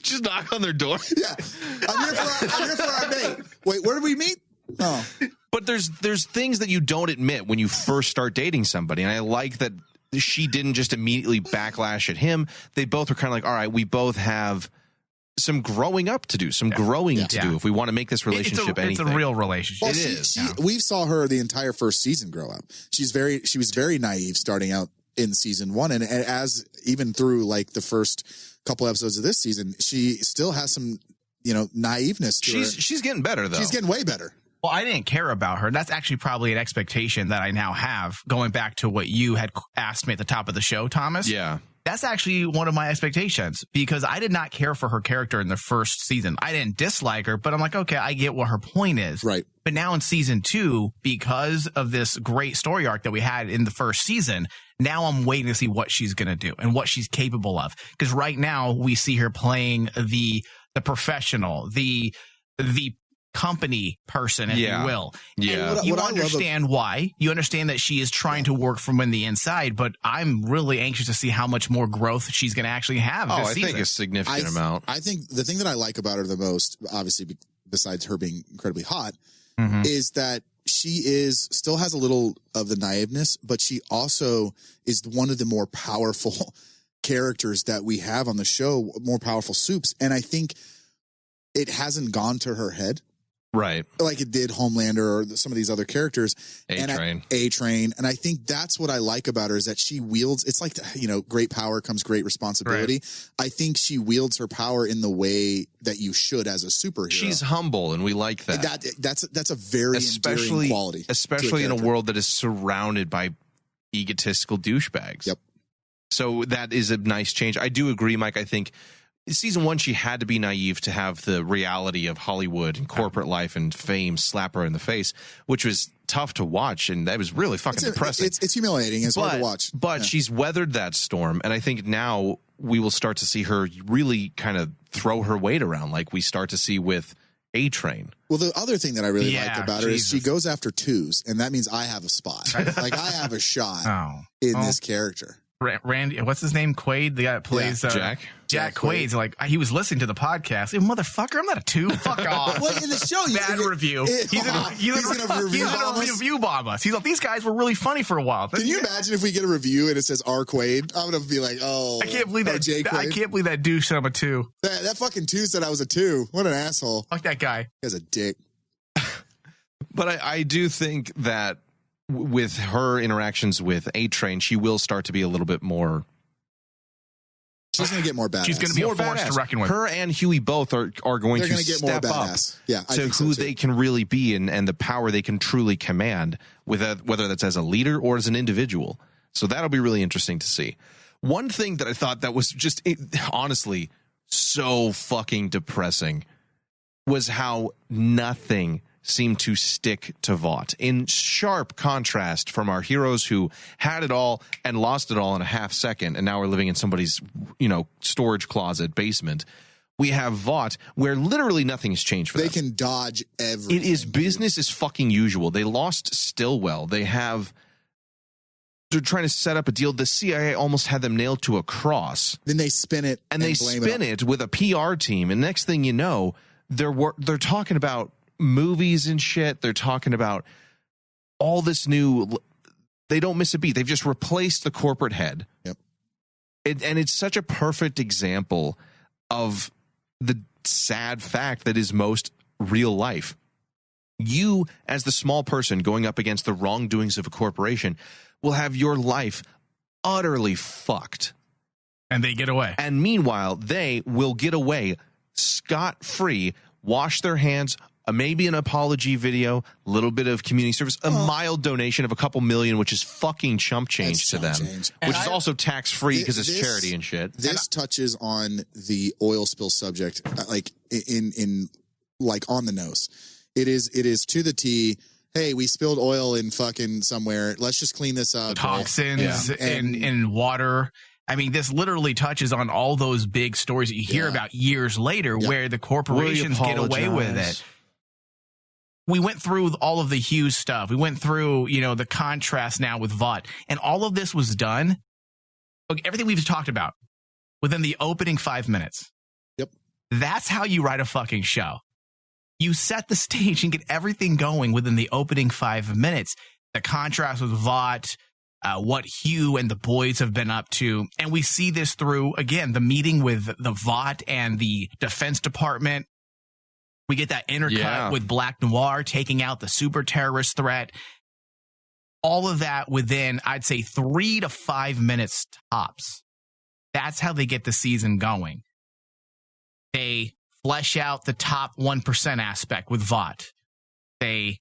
Just knock on their door. Yeah. I'm here for our date. Wait, where did we meet? Oh. But there's things that you don't admit when you first start dating somebody. And I like that she didn't just immediately backlash at him. They both were kind of like, all right, we both have some growing up to do, some growing to do if we want to make this relationship anything. It's a real relationship. Well, we saw her the entire first season grow up. She was very naive starting out in season one. And as even through like the first couple episodes of this season, she still has some, naiveness to her. She's getting better though. She's getting way better. Well, I didn't care about her. That's actually probably an expectation that I now have, going back to what you had asked me at the top of the show, Thomas. Yeah. That's actually one of my expectations, because I did not care for her character in the first season. I didn't dislike her, but I'm like, okay, I get what her point is. Right. But now in season 2, because of this great story arc that we had in the first season, now I'm waiting to see what she's going to do and what she's capable of. Because right now we see her playing the professional, the company person, if you will. Yeah. And you understand why. You understand that she is trying to work from the inside, but I'm really anxious to see how much more growth she's going to actually have this season. I think a significant amount. I think the thing that I like about her the most, obviously, besides her being incredibly hot, is that she still has a little of the naiveness, but she also is one of the more powerful characters that we have on the show, more powerful soups. And I think it hasn't gone to her head. Right. Like it did Homelander or some of these other characters. A-Train. And I think that's what I like about her, is that she wields, it's like, great power comes great responsibility. Right. I think she wields her power in the way that you should as a superhero. She's humble, and we like that. That's a very endearing quality. Especially in a world that is surrounded by egotistical douchebags. Yep. So that is a nice change. I do agree, Mike. I think season 1, she had to be naive to have the reality of Hollywood and corporate life and fame slap her in the face, which was tough to watch, and that was really fucking depressing. It's humiliating. It's hard to watch. But she's weathered that storm, and I think now we will start to see her really kind of throw her weight around, like we start to see with A-Train. Well, the other thing that I really like about her is she goes after twos, and that means I have a spot. Like I have a shot in this character. Randy, what's his name? Quaid, the guy that plays Jack Quaid's like, he was listening to the podcast. Hey, motherfucker, I'm not a 2. Fuck off. Well, in the show, bad review. He's gonna review bomb us. He's like, these guys were really funny for a while. Can you imagine if we get a review and it says R Quaid? I'm gonna be like, I can't believe that. I can't believe that douche said I'm a 2. That fucking 2 said I was a 2. What an asshole. Fuck that guy. He has a dick. But I do think that with her interactions with A-Train, she will start to be a little bit more. She's going to get more badass. She's going to be a force to reckon with. Her and Huey both are going to get step more up to who they can really be and the power they can truly command, whether that's as a leader or as an individual. So that'll be really interesting to see. One thing that I thought that was just honestly so fucking depressing was how nothing seemed to stick to Vought. In sharp contrast from our heroes who had it all and lost it all in a half second, and now we're living in somebody's, storage closet basement. We have Vought, where literally nothing has changed for them. They can dodge everything. It is business as fucking usual. They lost Stillwell. They're trying to set up a deal. The CIA almost had them nailed to a cross. Then they spin it. And they spin it with a PR team. And next thing you know, they're talking about movies and shit. They're talking about all this new. They don't miss a beat. They've just replaced the corporate head. Yep. And it's such a perfect example of the sad fact that is most real life. You, as the small person going up against the wrongdoings of a corporation, will have your life utterly fucked. And they get away. And meanwhile, they will get away scot-free, wash their hands, maybe an apology video, a little bit of community service, a mild donation of a couple million, which is fucking chump change to them, which is also tax-free because it's charity and shit. This touches on the oil spill subject, like in on the nose. It is to the T. Hey, we spilled oil in fucking somewhere. Let's just clean this up. Toxins in water. I mean, this literally touches on all those big stories that you hear about years later where the corporations get away with it. We went through all of the Hughes stuff. We went through, the contrast now with Vought. And all of this was done. Everything we've talked about within the opening 5 minutes. Yep. That's how you write a fucking show. You set the stage and get everything going within the opening 5 minutes. The contrast with Vought, what Hugh and the boys have been up to. And we see this through, again, the meeting with the Vought and the Defense Department. We get that intercut with Black Noir taking out the super terrorist threat. All of that within, I'd say, 3 to 5 minutes tops. That's how they get the season going. They flesh out the top 1% aspect with Vought. They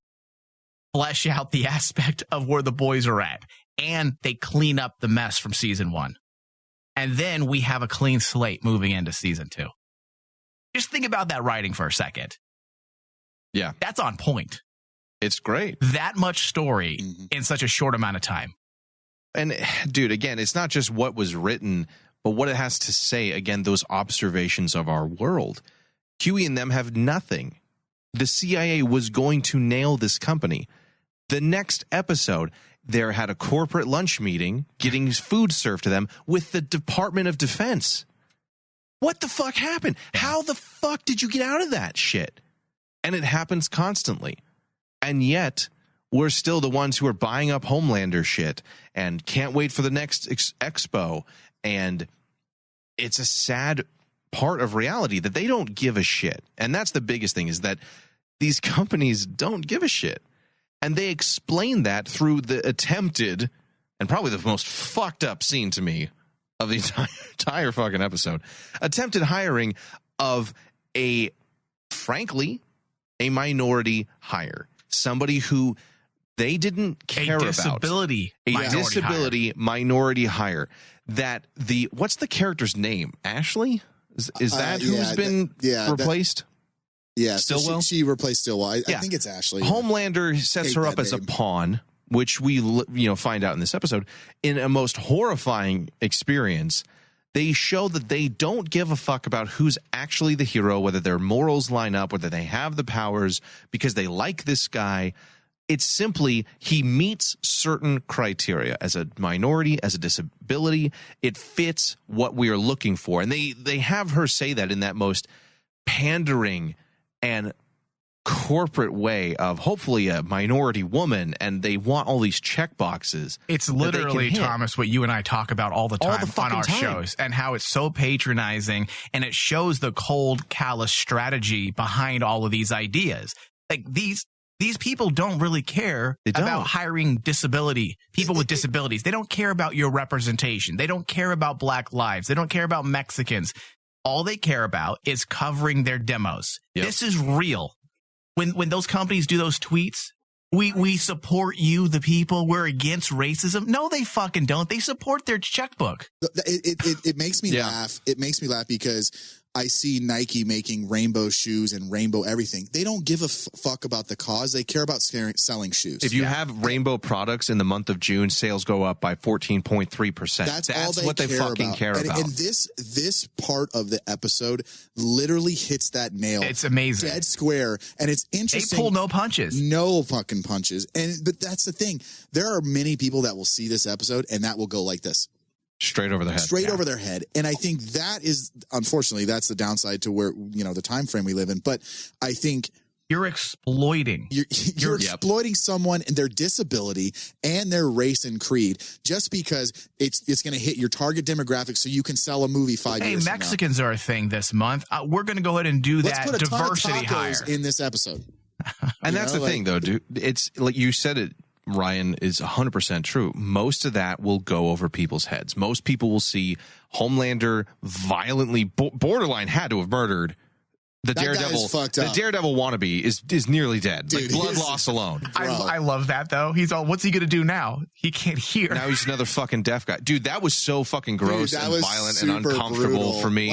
flesh out the aspect of where the boys are at. And they clean up the mess from season 1. And then we have a clean slate moving into season 2. Just think about that writing for a second. Yeah. That's on point. It's great. That much story in such a short amount of time. And dude, again, it's not just what was written, but what it has to say. Again, those observations of our world. Huey and them have nothing. The CIA was going to nail this company. The next episode, there had a corporate lunch meeting getting food served to them with the Department of Defense. What the fuck happened? How the fuck did you get out of that shit? And it happens constantly. And yet, we're still the ones who are buying up Homelander shit and can't wait for the next expo. And it's a sad part of reality that they don't give a shit. And that's the biggest thing, is that these companies don't give a shit. And they explain that through the attempted, and probably the most fucked up scene to me of the entire fucking episode, attempted hiring of frankly, a minority hire. Somebody who they didn't care about. A disability minority hire. That what's the character's name? Ashley? Is that who's been replaced? Stillwell? So she replaced Stillwell. I think it's Ashley. Homelander sets her up as a pawn, which we find out in this episode. In a most horrifying experience, they show that they don't give a fuck about who's actually the hero, whether their morals line up, whether they have the powers, because they like this guy. It's simply he meets certain criteria as a minority, as a disability. It fits what we are looking for. And they have her say that in that most pandering and corporate way of hopefully a minority woman, and they want all these check boxes. It's literally, Thomas, what you and I talk about all the time on our shows, and how it's so patronizing, and it shows the cold, callous strategy behind all of these ideas. Like these people don't really care about hiring people with disabilities. They don't care about your representation. They don't care about Black lives. They don't care about Mexicans. All they care about is covering their demos. Yep. This is real. When those companies do those tweets We support you, the people. We're against racism. No, they fucking don't. They support their checkbook. It makes me laugh. It makes me laugh because I see Nike making rainbow shoes and rainbow everything. They don't give a fuck about the cause. They care about selling shoes. If you have rainbow products in the month of June, sales go up by 14.3%. That's all they care about. And this part of the episode literally hits that nail. It's amazing. Dead square. And it's interesting. They pull no punches. No fucking punches. But that's the thing. There are many people that will see this episode and that will go like this. Straight over their head. Straight over their head. And I think that is, unfortunately, that's the downside to where, the time frame we live in. But I think you're exploiting. You're exploiting someone and their disability and their race and creed just because it's going to hit your target demographic so you can sell a movie 5 years Hey, Mexicans are a thing this month. We're going to go ahead and do Let's that put a diversity ton of tacos hire in this episode. And that's the thing, though, dude. It's like you said it. Ryan, is 100% true. Most of that will go over people's heads. Most people will see Homelander violently, borderline had to have murdered the Daredevil. The Daredevil wannabe is nearly dead. Dude, like blood loss alone. I love that though. He's all, what's he gonna do now? He can't hear. Now he's another fucking deaf guy. Dude, that was so fucking gross and violent and uncomfortable brutal. For me.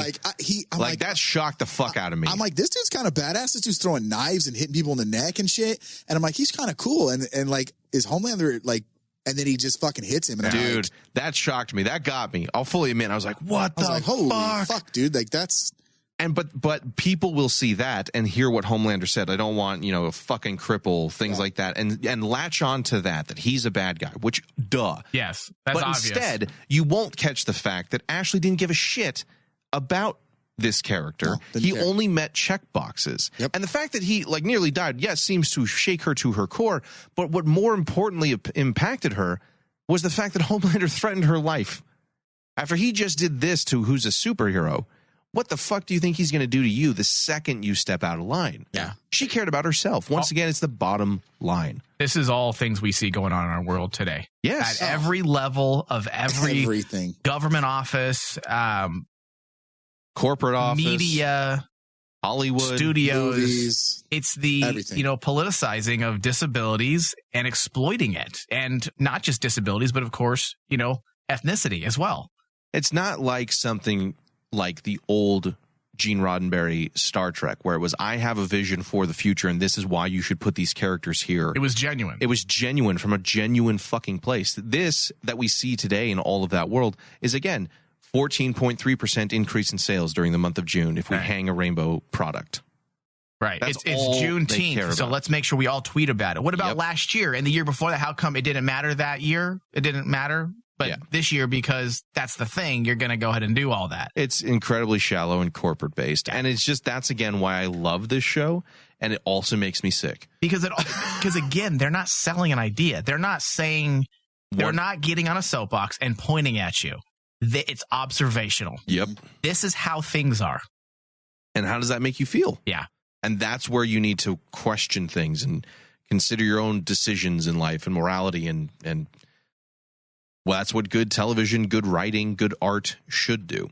Like, that shocked the fuck out of me. I'm like, this dude's kind of badass. This dude's throwing knives and hitting people in the neck and shit. And I'm like, he's kind of cool. And like, is Homelander like? And then he just fucking hits him. And dude, that shocked me. That got me. I'll fully admit. I was like, what the fuck? Holy fuck, dude. Like that's. And but people will see that and hear what Homelander said. I don't want, a fucking cripple, things like that, and latch on to that he's a bad guy, which duh. Yes, that's obvious. But instead, you won't catch the fact that Ashley didn't give a shit about this character. He only met check boxes. Yep. And the fact that he nearly died, yes, seems to shake her to her core, but what more importantly impacted her was the fact that Homelander threatened her life. After he just did this to who's a superhero, what the fuck do you think he's going to do to you the second you step out of line? Yeah. She cared about herself. Once again, it's the bottom line. This is all things we see going on in our world today. Yes. At every level of everything. Government office, corporate office, media, Hollywood, studios. Movies, it's the, everything. Politicizing of disabilities and exploiting it. And not just disabilities, but of course, ethnicity as well. It's not like something like the old Gene Roddenberry Star Trek, where it was, I have a vision for the future, and this is why you should put these characters here. It was genuine. It was genuine from a genuine fucking place. This that we see today in all of that world is, again, 14.3% increase in sales during the month of June if we hang a rainbow product. Right. That's it's Juneteenth, so let's make sure we all tweet about it. What about last year and the year before that? How come it didn't matter that year? It didn't matter. But this year, because that's the thing, you're going to go ahead and do all that. It's incredibly shallow and corporate based. And it's just, that's again why I love this show. And it also makes me sick. Because again, they're not selling an idea. They're not saying, they're not getting on a soapbox and pointing at you. It's observational. Yep. This is how things are. And how does that make you feel? Yeah. And that's where you need to question things and consider your own decisions in life and morality and well, that's what good television, good writing, good art should do.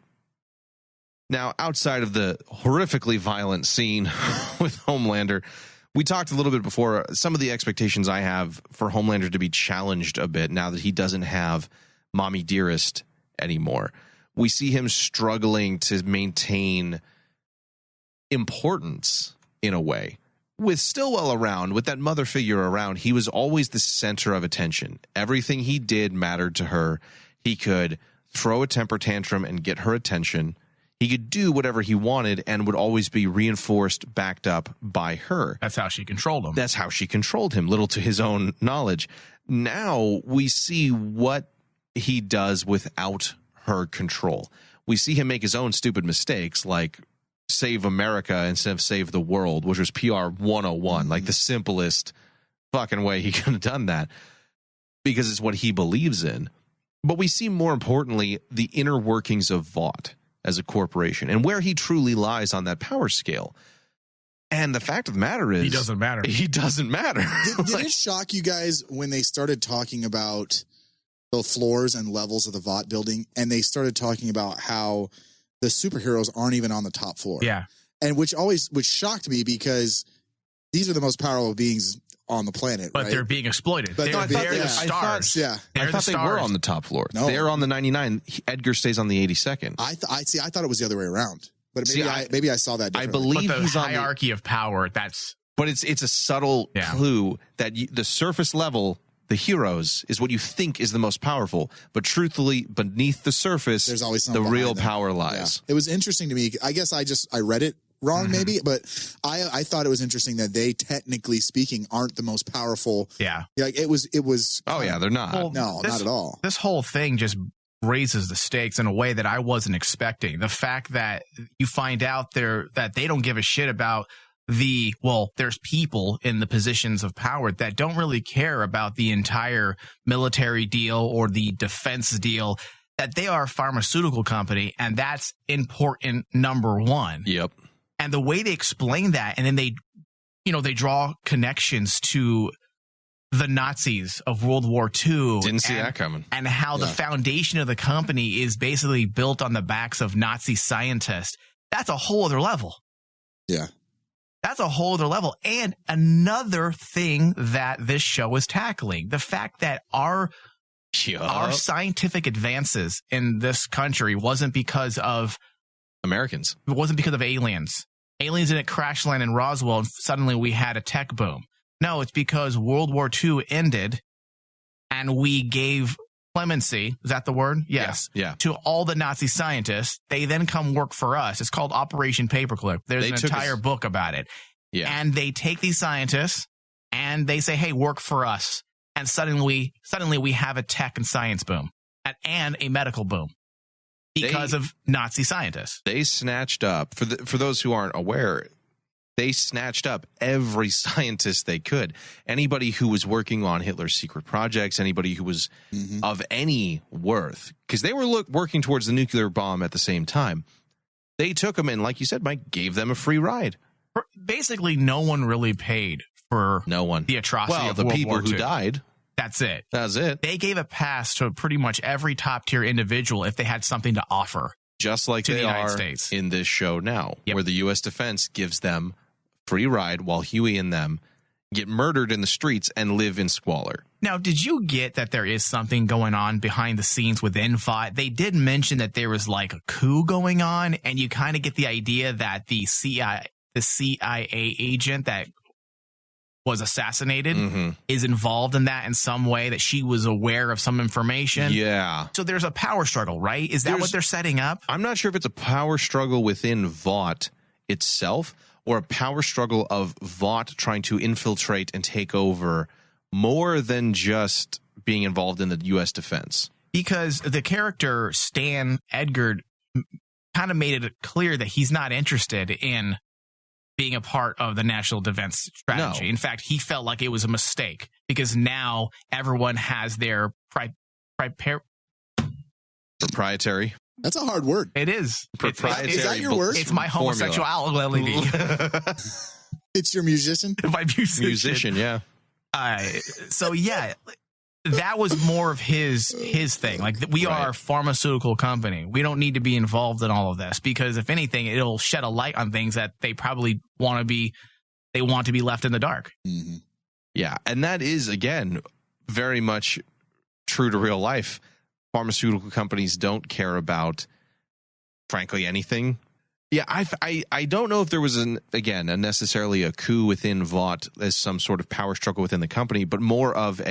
Now, outside of the horrifically violent scene with Homelander, we talked a little bit before, some of the expectations I have for Homelander to be challenged a bit now that he doesn't have Mommy Dearest anymore. We see him struggling to maintain importance in a way. With Stillwell around, with that mother figure around, he was always the center of attention. Everything he did mattered to her. He could throw a temper tantrum and get her attention. He could do whatever he wanted and would always be reinforced, backed up by her. That's how she controlled him. That's how she controlled him, little to his own knowledge. Now we see what he does without her control. We see him make his own stupid mistakes, like save America instead of save the world, which was PR 101, like the simplest fucking way he could have done that because it's what he believes in. But we see, more importantly, the inner workings of Vought as a corporation and where he truly lies on that power scale. And the fact of the matter is, he doesn't matter. He doesn't matter. Did it shock you guys when they started talking about the floors and levels of the Vought building, and they started talking about how the superheroes aren't even on the top floor? Yeah. And which shocked me because these are the most powerful beings on the planet, but right? they're being exploited. But They're the stars. I thought they were on the top floor. No. They're on the 99. Edgar stays on the 82nd. I thought it was the other way around. But maybe I saw that differently. I believe but the he's on hierarchy of power. That's but it's a subtle clue that the surface level, the heroes, is what you think is the most powerful. But truthfully, beneath the surface, there's always the real power lies. Yeah. It was interesting to me. I guess I read it wrong, maybe, but I thought it was interesting that they, technically speaking, aren't the most powerful. Yeah. Like it was. Oh yeah, they're not. Well, no, not at all. This whole thing just raises the stakes in a way that I wasn't expecting. The fact that you find out that they don't give a shit about there's people in the positions of power that don't really care about the entire military deal or the defense deal, that they are a pharmaceutical company, and that's important number one. Yep. And the way they explain that, and then they draw connections to the Nazis of World War II. Didn't see that coming. And how the foundation of the company is basically built on the backs of Nazi scientists. That's a whole other level. Yeah. That's a whole other level. And another thing that this show is tackling, the fact that our scientific advances in this country wasn't because of Americans. It wasn't because of aliens. Aliens didn't crash land in Roswell and suddenly we had a tech boom. No, it's because World War II ended and we gave clemency. Is that the word? Yes. Yeah. To all the Nazi scientists. They then come work for us. It's called Operation Paperclip. There's an entire book about it. Yeah. And they take these scientists and they say, hey, work for us. And suddenly we have a tech and science boom and a medical boom because of Nazi scientists. They snatched up, for those who aren't aware, they snatched up every scientist they could. Anybody who was working on Hitler's secret projects, anybody who was of any worth, because they were working towards the nuclear bomb at the same time. They took them and, like you said, Mike, gave them a free ride. Basically, no one really paid for the atrocity of the World people War who II. died. That's it. That's it. They gave a pass to pretty much every top tier individual if they had something to offer. Just like they are in this show now, where the U.S. Defense gives them free ride while Huey and them get murdered in the streets and live in squalor. Now, did you get that there is something going on behind the scenes within VOT? They did mention that there was like a coup going on, and you kind of get the idea that the CIA agent that was assassinated is involved in that in some way, that she was aware of some information. Yeah. So there's a power struggle, right? Is that what they're setting up? I'm not sure if it's a power struggle within VOT itself or a power struggle of VOT trying to infiltrate and take over more than just being involved in the U.S. defense. Because the character Stan Edgar kind of made it clear that he's not interested in being a part of the national defense strategy. No. In fact, he felt like it was a mistake because now everyone has their proprietary. That's a hard word. It is. Proprietary. Is that your word? It's my homosexuality. It's your musician? My musician, yeah. So, yeah, that was more of his thing. Like, we are a pharmaceutical company. We don't need to be involved in all of this because, if anything, it'll shed a light on things that they probably want to be left in the dark. Mm-hmm. Yeah, and that is, again, very much true to real life. Pharmaceutical companies don't care about, frankly, anything. Yeah, I don't know if there was necessarily a coup within VOT as some sort of power struggle within the company, but more of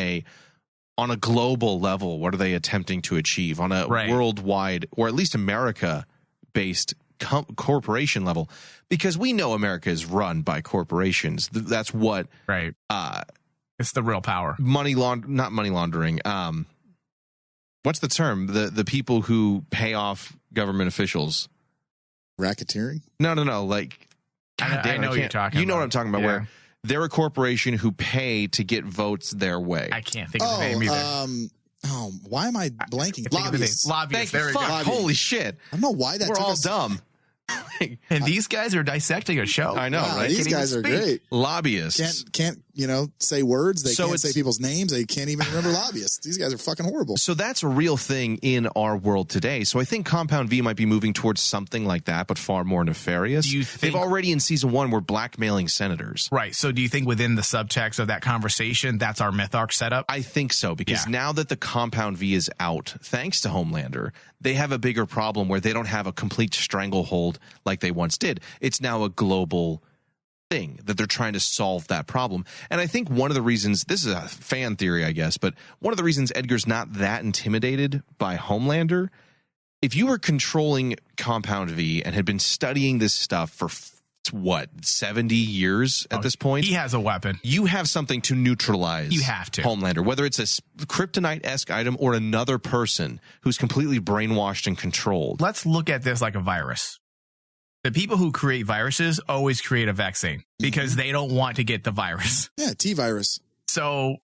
on a global level, what are they attempting to achieve on a worldwide or at least America-based corporation level? Because we know America is run by corporations. That's what it's the real power. Not money laundering. What's the term? The people who pay off government officials. Racketeering? No. Like, I know what you're talking about. You know what I'm talking about, where they're a corporation who pay to get votes their way. I can't think of the name either. Why am I blanking? Lobbyists. Lobbyists. There we go. Holy shit. I don't know why that We're all dumb. And these guys are dissecting a show. I know, right? These guys are great. Lobbyists. Can't say words. They So can't say it's- people's names. They can't even remember lobbyists. These guys are fucking horrible. So that's a real thing in our world today. So I think Compound V might be moving towards something like that, but far more nefarious. Do you think- They've already in season 1 were blackmailing senators. Right. So do you think within the subtext of that conversation, that's our myth arc setup? I think so, because Yeah. now that the Compound V is out, thanks to Homelander, they have a bigger problem where they don't have a complete stranglehold like they once did. It's now a global thing that they're trying to solve that problem. And I think one of the reasons, this is a fan theory, I guess, but one of the reasons Edgar's not that intimidated by Homelander, if you were controlling Compound V and had been studying this stuff for 70 years at this point, He has a weapon. you have something to neutralize. You have to. Homelander, whether it's a kryptonite-esque item or another person who's completely brainwashed and controlled. Let's look at this like a virus. The people who create viruses always create a vaccine because they don't want to get the virus. Yeah, T-virus. So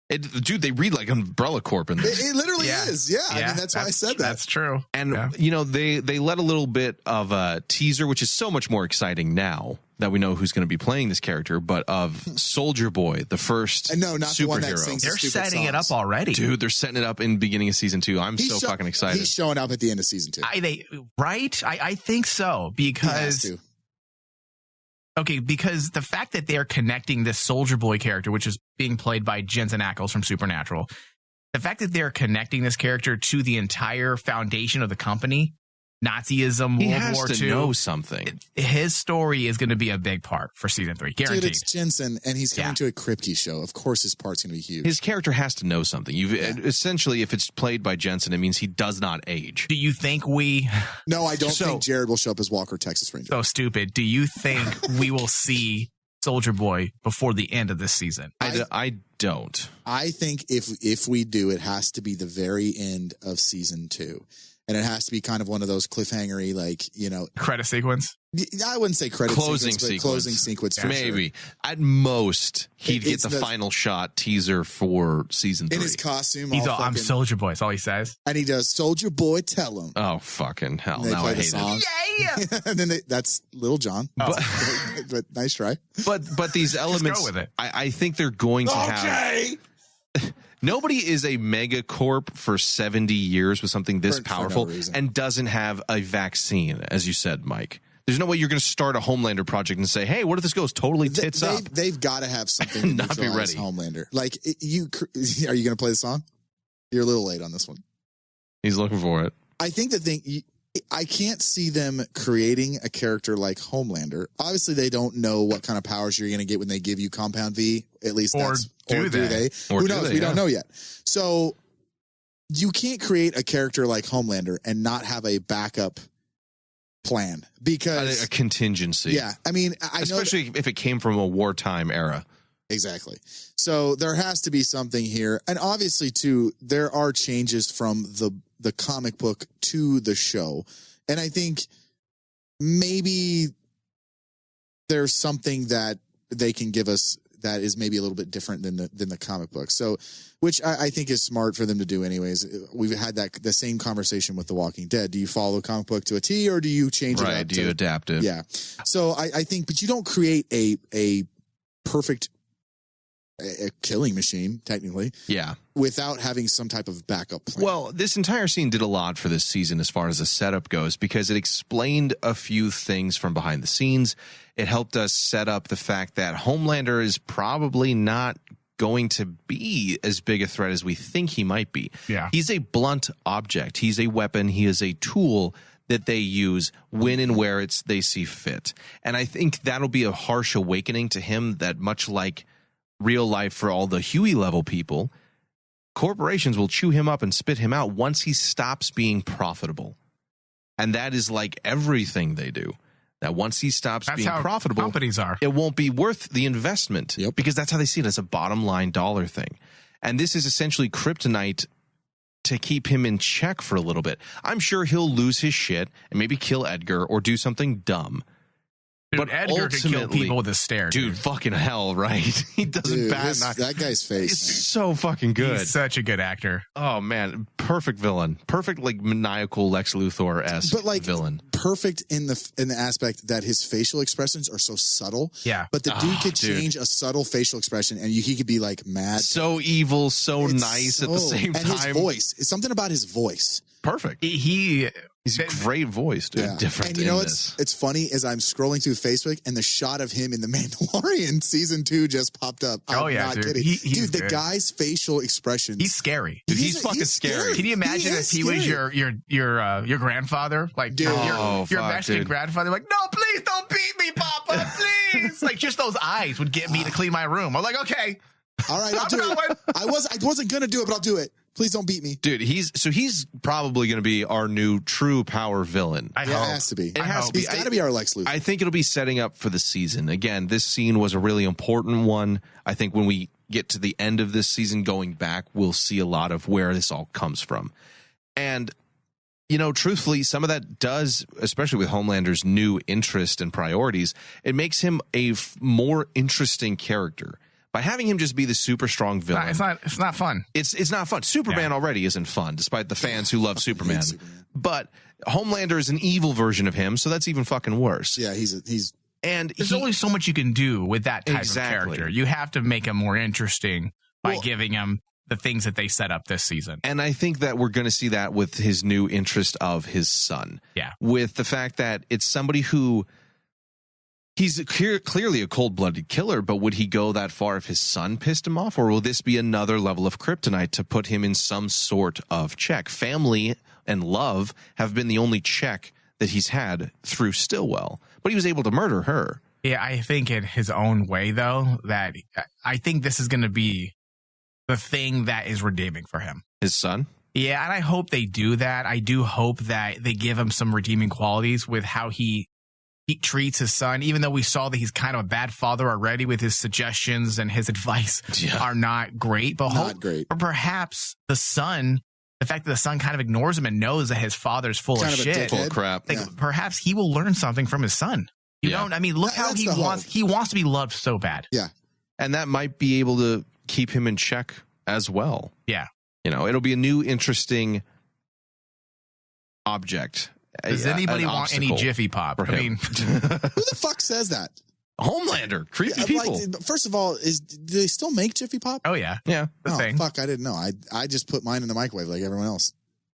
Dude, they read like Umbrella Corp in this. It literally Yeah. is. Yeah. I mean, that's why I said that. That's true. And, Yeah. they let a little bit of a teaser, which is so much more exciting now that we know who's going to be playing this character, but of Soldier Boy, the first And no, not superhero. the one that sings They're stupid setting it songs. up already. Dude, they're setting it up in the beginning of season 2. I'm so fucking excited. He's showing up at the end of season 2. I think so He has because to. because the fact that they're connecting this Soldier Boy character, which is being played by Jensen Ackles from Supernatural, the fact that they're connecting this character to the entire foundation of the company, Nazism, He World has War to II, know something. his story is going to be a big part for season 3, guaranteed. Dude, it's Jensen, and he's coming Yeah. to a Kripke show. Of course his part's going to be huge. His character has to know something. Essentially, if it's played by Jensen, it means he does not age. Do you think we No, I don't So- think Jared will show up as Walker, Texas Ranger. so stupid? Do you think we will see Soldier Boy before the end of this season? I don't. I think if we do, it has to be the very end of season 2. And it has to be kind of one of those cliffhangery, Credit sequence? I wouldn't say credit Closing sequence, but sequence. closing sequence for Maybe. sure. At most, he'd get It's the the- final shot teaser for season 3. In his costume, He's all, I'm fucking- Soldier Boy. That's all he says. and he does Soldier Boy, tell him. Oh, fucking hell. And they Now play I the hate song. Yeah. And then that's Little John. Oh. But nice try. it. But these elements, with it. I think they're going to have... Nobody is a mega corp for 70 years with something this For no powerful reason. and doesn't have a vaccine, as you said, Mike. There's no way you're going to start a Homelander project and say, hey, what if this goes totally tits up? They've got to have something to Not be neutralize ready. Homelander. Like, are you going to play the song? You're a little late on this one. He's looking for it. I think the thing, I can't see them creating a character like Homelander. Obviously, they don't know what kind of powers you're going to get when they give you Compound V. At least Or do they? Or Who do knows? they, We don't yeah. know yet. So you can't create a character like Homelander and not have a backup plan because A contingency. yeah, I mean, I know Especially if it came from a wartime era. exactly. So there has to be something here, and obviously too, there are changes from the comic book to the show, and I think maybe there's something that they can give us that is maybe a little bit different than the comic book. So, which I think is smart for them to do anyways. We've had the same conversation with The Walking Dead. Do you follow the comic book to a T or do you change it Right. up? Do you adapt it? Yeah. So I think, but you don't create a perfect a killing machine, technically, Yeah. without having some type of backup plan. Well, this entire scene did a lot for this season as far as the setup goes because it explained a few things from behind the scenes. It helped us set up the fact that Homelander is probably not going to be as big a threat as we think he might be. Yeah. He's a blunt object. He's a weapon. He is a tool that they use when and where they see fit. And I think that'll be a harsh awakening to him that much like real life for all the Huey level people, corporations will chew him up and spit him out once he stops being profitable. And that is like everything they do. That once he stops That's being how profitable, companies are. it won't be worth the investment Yep. because that's how they see it as a bottom line dollar thing. And this is essentially kryptonite to keep him in check for a little bit. I'm sure he'll lose his shit and maybe kill Edgar or do something dumb. Dude, But Edgar could kill ultimately- people with a stare. Dude, fucking hell, right? He doesn't Dude, bat an eye. that guy's face. It's man. so fucking good. He's such a good actor. Oh man, perfect villain, perfect like maniacal Lex Luthor-esque But like villain. perfect in the aspect that his facial expressions are so subtle. Yeah. But the dude could change a subtle facial expression and he could be like mad. So evil, so nice at the same time. And his voice. It's something about his voice. Perfect. He's a great voice, dude. Yeah. Different. And you know it's funny as I'm scrolling through Facebook and the shot of him in The Mandalorian season 2 just popped up. I'm not dude. kidding. Dude, the guy's facial expressions. He's scary. Dude, he's fucking scary. Can you imagine if he was your grandfather? Like your Mexican grandfather? Like, no, please don't beat me, Papa, please. Like just those eyes would get me to clean my room. I'm like, okay. All right, I'll do it. I wasn't gonna do it, but I'll do it. Please don't beat me. Dude, he's probably going to be our new true power villain. It has to be. It has to be. He's got to be our Lex Luthor. I think it'll be setting up for the season. Again, this scene was a really important one. I think when we get to the end of this season going back, we'll see a lot of where this all comes from. And, you know, truthfully, some of that does, especially with Homelander's new interest and priorities, it makes him a more interesting character. By having him just be the super strong villain, it's not fun. It's not fun. Superman already isn't fun, despite the fans who love Superman. But Homelander is an evil version of him, so that's even fucking worse. Yeah, there's only so much you can do with that type of character. You have to make him more interesting by giving him the things that they set up this season. And I think that we're going to see that with his new interest of his son. Yeah, with the fact that it's somebody who. He's clearly a cold-blooded killer, but would he go that far if his son pissed him off? Or will this be another level of kryptonite to put him in some sort of check? Family and love have been the only check that he's had through Stillwell, but he was able to murder her. Yeah, I think in his own way, though, that I think this is going to be the thing that is redeeming for him. His son? Yeah, and I hope they do that. I do hope that they give him some redeeming qualities with how he treats his son, even though we saw that he's kind of a bad father already with his suggestions and his advice are not great. But perhaps the fact that the son kind of ignores him and knows that his father's full of shit, full of crap. Perhaps he will learn something from his son. You know, I mean, look how he wants to be loved so bad. Yeah. And that might be able to keep him in check as well. Yeah. You know, it'll be a new interesting object. Does anybody want any Jiffy Pop? I mean, who the fuck says that? Homelander, creepy people. First of all, do they still make Jiffy Pop? Oh yeah, yeah. Thing. Fuck, I didn't know. I just put mine in the microwave like everyone else.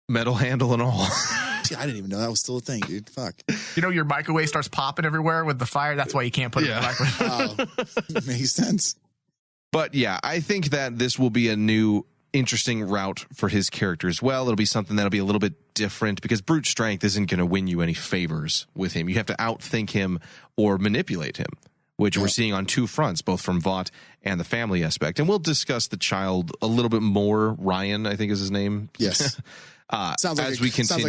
Metal handle and all. Gee, I didn't even know that was still a thing, dude. Fuck. You know, your microwave starts popping everywhere with the fire. That's why you can't put it in the microwave. Oh, makes sense. But yeah, I think that this will be a new interesting route for his character as well. It'll be something that'll be a little bit different because brute strength isn't going to win you any favors with him. You have to outthink him or manipulate him, which we're seeing on two fronts, both from Vought and the family aspect. And we'll discuss the child a little bit more. Ryan, I think is his name. Yes. Sounds like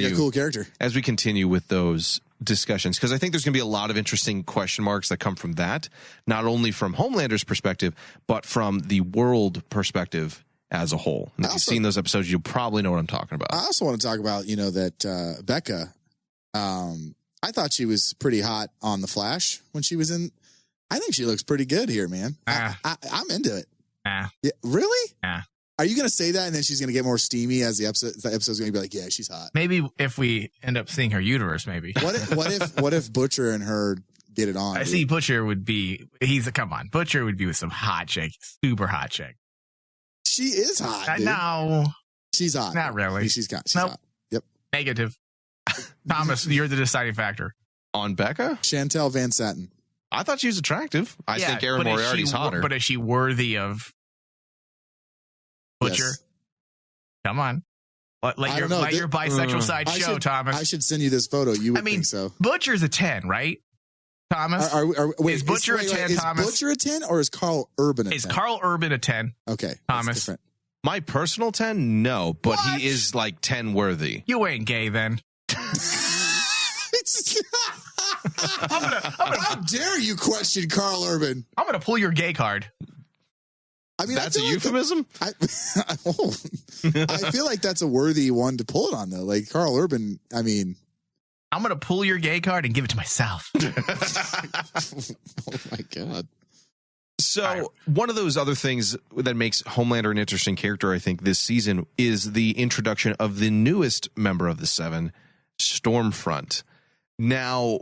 a cool character. As we continue with those discussions, because I think there's going to be a lot of interesting question marks that come from that, not only from Homelander's perspective, but from the world perspective as a whole. And if you've seen those episodes, you'll probably know what I'm talking about. I also want to talk about, that Becca, I thought she was pretty hot on The Flash when she was in. I think she looks pretty good here, man. I'm into it. Yeah, really? Are you going to say that and then she's going to get more steamy as the episode's going to be like, yeah, she's hot? Maybe if we end up seeing her uterus, maybe. What if Butcher and her get it on? I see Butcher would be, Butcher would be with some hot chick, super hot chick. She is hot, dude. No. She's hot. Not really. She's hot. Yep. Negative. Thomas, you're the deciding factor. On Becca? Chantel Van Satin. I thought she was attractive. I think Erin Moriarty's hotter. But is she worthy of Butcher? Yes. Come on. Let your bisexual side show, Thomas. I should send you this photo. You would think so. Butcher's a 10, right? Thomas? Is Butcher a 10, Thomas? Is Butcher a 10 or is Carl Urban a 10? Is Carl Urban a 10? Okay. Thomas? My personal 10? No, but he is like 10 worthy. You ain't gay then. How dare you question Carl Urban? I'm going to pull your gay card. I mean, that's a euphemism? I feel like that's a worthy one to pull it on, though. Like Carl Urban, I mean... I'm going to pull your gay card and give it to myself. Oh, my God. So one of those other things that makes Homelander an interesting character, I think, this season is the introduction of the newest member of the Seven, Stormfront. Now,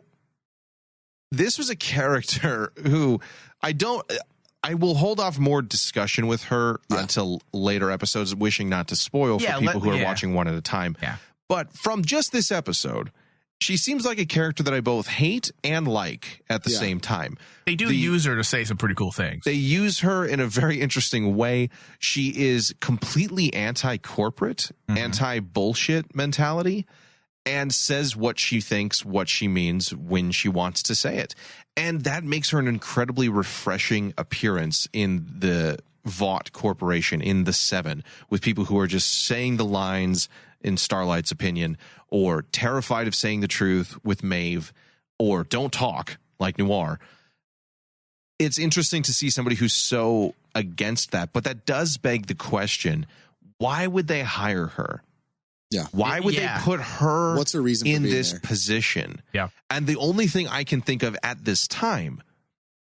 this was a character who I will hold off more discussion with her until later episodes, wishing not to spoil for people who are watching one at a time. Yeah. But from just this episode, she seems like a character that I both hate and like at the same time. They do use her to say some pretty cool things. They use her in a very interesting way. She is completely anti-corporate, anti-bullshit mentality, and says what she thinks, what she means when she wants to say it. And that makes her an incredibly refreshing appearance in the Vought Corporation, in the Seven, with people who are just saying the lines in Starlight's opinion, or terrified of saying the truth with Maeve, or don't talk like Noir. It's interesting to see somebody who's so against that, but that does beg the question, why would they hire her? Yeah. Why would they put her What's her reason in for being this there? position? Yeah. And the only thing I can think of at this time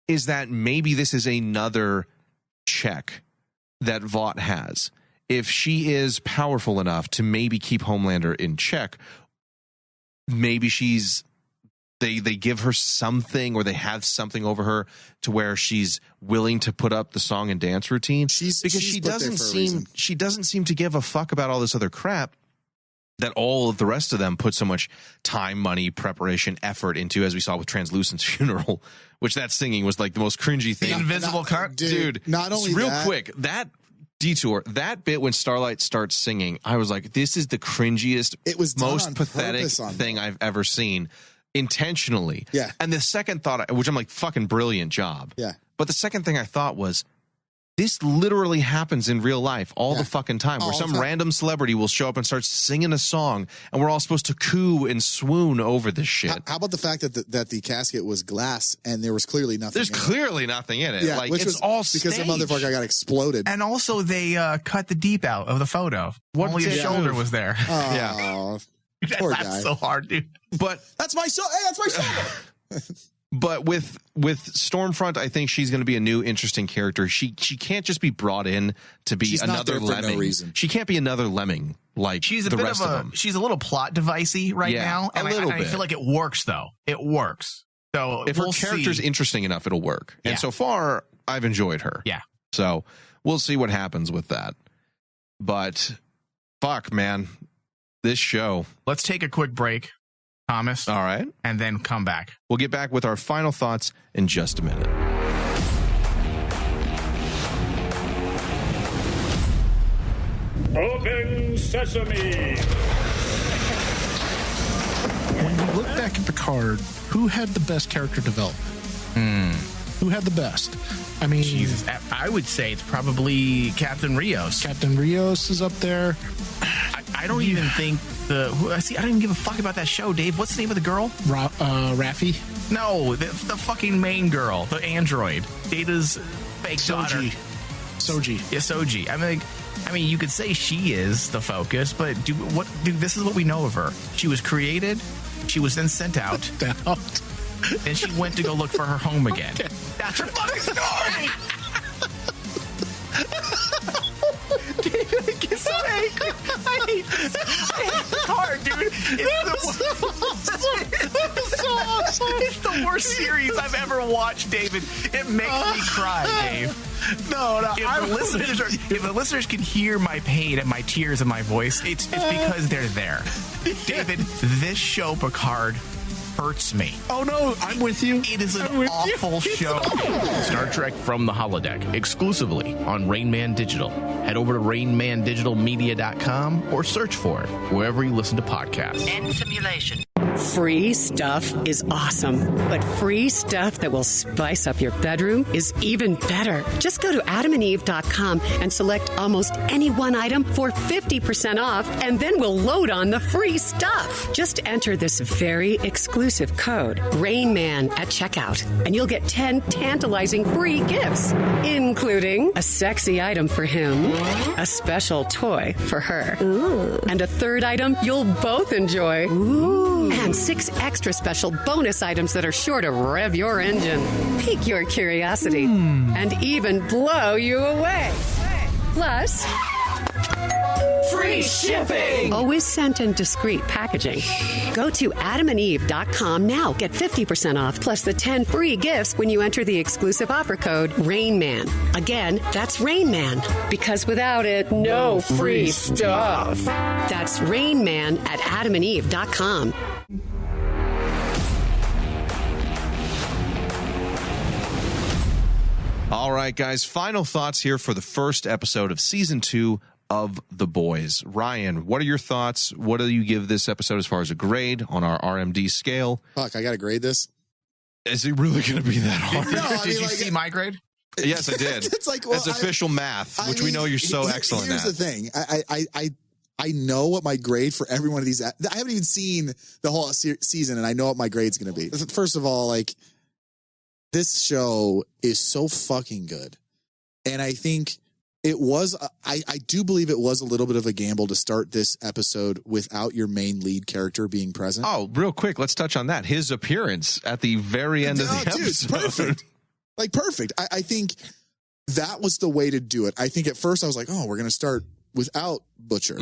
is that maybe this is another check that Vought has. If she is powerful enough to maybe keep Homelander in check, maybe they give her something, or they have something over her to where she's willing to put up the song and dance routine. She doesn't seem to give a fuck about all this other crap that all of the rest of them put so much time, money, preparation, effort into, as we saw with Translucent's funeral, which that singing was like the most cringy thing. The invisible cut, dude. Not only real that, quick, that detour, that bit when Starlight starts singing, I was like, this is the cringiest, it was most pathetic thing I've ever seen, intentionally. Yeah. And the second thought, which I'm like, fucking brilliant job. Yeah. But the second thing I thought was, this literally happens in real life all the fucking time, where some random celebrity will show up and start singing a song, and we're all supposed to coo and swoon over this shit. How about the fact that the casket was glass and there was clearly nothing? There's clearly nothing in it. Yeah, like, which it's was all because the staged. motherfucker got exploded. And also, they cut the deep out of the photo. Only his shoulder was there. Oh, poor guy. That's so hard, dude. But that's my shoulder. Hey, that's my shoulder. But with Stormfront, I think she's going to be a new interesting character. She can't just be brought in to be another Lemming. No reason. She can't be another Lemming like she's a the bit rest of them. She's a little plot devicey right now, and I feel like it works though. It works. So if her character's interesting enough, it'll work. And so far, I've enjoyed her. Yeah. So we'll see what happens with that. But fuck, man, this show. Let's take a quick break, Thomas. All right. And then come back. We'll get back with our final thoughts in just a minute. Open sesame. When you look back at Picard, who had the best character development? Who had the best? I mean, Jesus, I would say it's probably Captain Rios. Captain Rios is up there. I don't even think I don't even give a fuck about that show, Dave. What's the name of the girl? Raffi? No, the fucking main girl, the android. Data's fake daughter. Soji. Yeah, Soji. I mean, you could say she is the focus, but this is what we know of her. She was created, she was then sent out, and she went to go look for her home again. Okay. That's her fucking story! David, I get so angry. I hate Picard, dude. It's the worst series I've ever watched, David. It makes me cry, Dave. No. If the listeners can hear my pain and my tears and my voice, it's because they're there. David, this show, Picard, hurts me. Oh no, I'm with you. It is an awful show. Star Trek from the Holodeck, exclusively on Rain Man Digital. Head over to rainmandigitalmedia.com or search for it wherever you listen to podcasts. End simulation. Free stuff is awesome, but free stuff that will spice up your bedroom is even better. Just go to adamandeve.com and select almost any one item for 50% off, and then we'll load on the free stuff. Just enter this very exclusive code, RAINMAN, at checkout, and you'll get 10 tantalizing free gifts, including a sexy item for him, a special toy for her, and a third item you'll both enjoy. And 6 extra special bonus items that are sure to rev your engine, pique your curiosity, and even blow you away. Plus, Free shipping! Always sent in discreet packaging. Go to adamandeve.com now. Get 50% off plus the 10 free gifts when you enter the exclusive offer code RAINMAN. Again, that's RAINMAN. Because without it, no free stuff. That's RAINMAN at adamandeve.com. All right, guys, final thoughts here for the first episode of season 2 of The Boys. Ryan, what are your thoughts? What do you give this episode as far as a grade on our RMD scale? Fuck, I got to grade this. Is it really going to be that hard? No, Did you see my grade? Yes, I did. It's like, well, it's official math, which we know you're so excellent at. Here's the thing. I know what my grade for every one of these. I haven't even seen the whole season, and I know what my grade's going to be. First of all, like, this show is so fucking good. And I think it was, I do believe it was a little bit of a gamble to start this episode without your main lead character being present. Oh, real quick, let's touch on that. His appearance at the very end of the episode. Perfect. Like, perfect. I think that was the way to do it. I think at first I was like, oh, we're going to start without Butcher,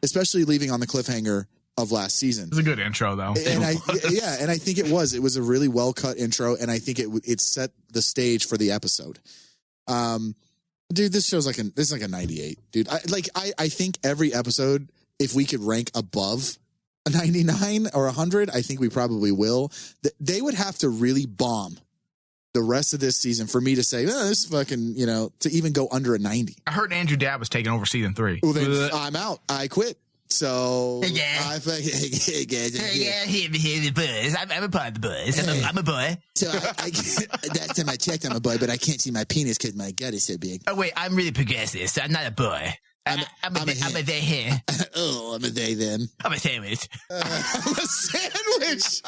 especially leaving on the cliffhanger of last season. It was a good intro, though. And I think it was a really well cut intro, and I think it set the stage for the episode. Dude, this show's like a 98, dude. I think every episode, if we could rank above a 99 or 100, I think we probably will. They would have to really bomb the rest of this season for me to say, this fucking, to even go under a 90. I heard Andrew Dabb was taking over season 3. Well, then I'm out. I quit. So I'm a part of the boys. I'm a boy. So last time I checked, I'm a boy, but I can't see my penis because my gut is so big. Oh wait, I'm really progressive, so I'm not a boy. I'm a they here. Oh, I'm a they then. I'm a sandwich. I'm a sandwich.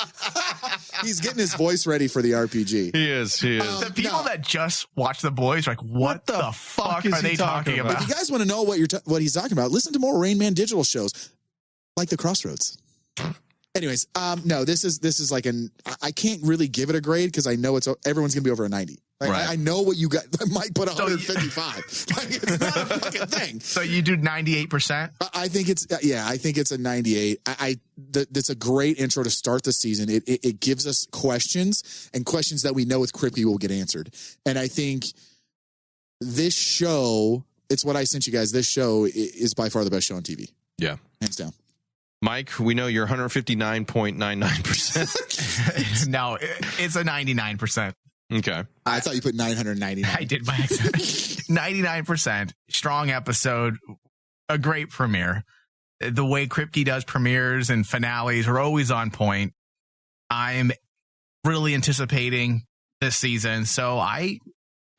He's getting his voice ready for the RPG. He is. The people that just watch The Boys are like, what the fuck are they talking about? If you guys want to know what he's talking about, listen to more Rain Man digital shows like the Crossroads. Anyways, no, this is like I can't really give it a grade because I know everyone's gonna be over a 90. Like, right. I know what you got. I might put 155. Like, it's not a fucking thing. So you do 98%? I think it's a 98. That's a great intro to start the season. It gives us questions that we know with Kripke will get answered. And I think this show, it's what I sent you guys. This show is by far the best show on TV. Yeah. Hands down. Mike, we know you're 159.99%. No, it's a 99%. Okay. I thought you put 999. I did by accident. 99%. Strong episode. A great premiere. The way Kripke does premieres and finales are always on point. I'm really anticipating this season, so I'm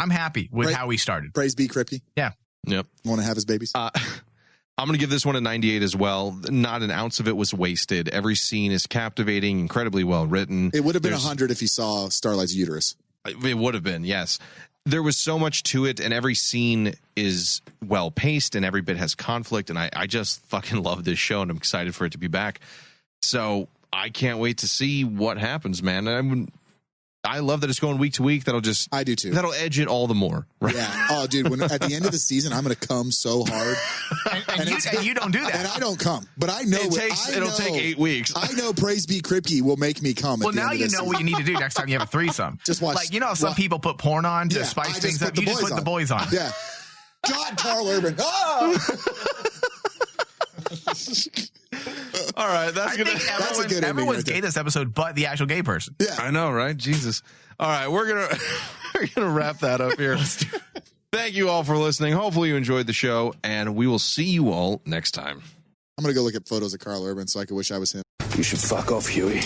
happy with how we started. Praise be Kripke. Yeah. Yep. Want to have his babies? I'm going to give this one a 98 as well. Not an ounce of it was wasted. Every scene is captivating, incredibly well written. It would have been 100 if you saw Starlight's uterus. It would have been, yes. There was so much to it, and every scene is well paced, and every bit has conflict, and I just fucking love this show, and I'm excited for it to be back. So I can't wait to see what happens, man. I love that it's going week to week. I do too. That'll edge it all the more. Right? Yeah. Oh, dude, at the end of the season, I'm going to come so hard. and you don't do that. And I don't come. But I know it'll take 8 weeks. I know Praise Be Kripke will make me come. Well, now you know what you need to do next time you have a threesome. Just watch. Like, some people put porn on to spice things up. You just put the boys on. Yeah. God, Carl Urban. Oh! All right, that's good. Everyone's gay this episode, but the actual gay person. Yeah, I know, right? Jesus. All right, we're gonna wrap that up here. Thank you all for listening. Hopefully you enjoyed the show, and we will see you all next time. I'm gonna go look at photos of Carl Urban so I can wish I was him. You should fuck off, Huey.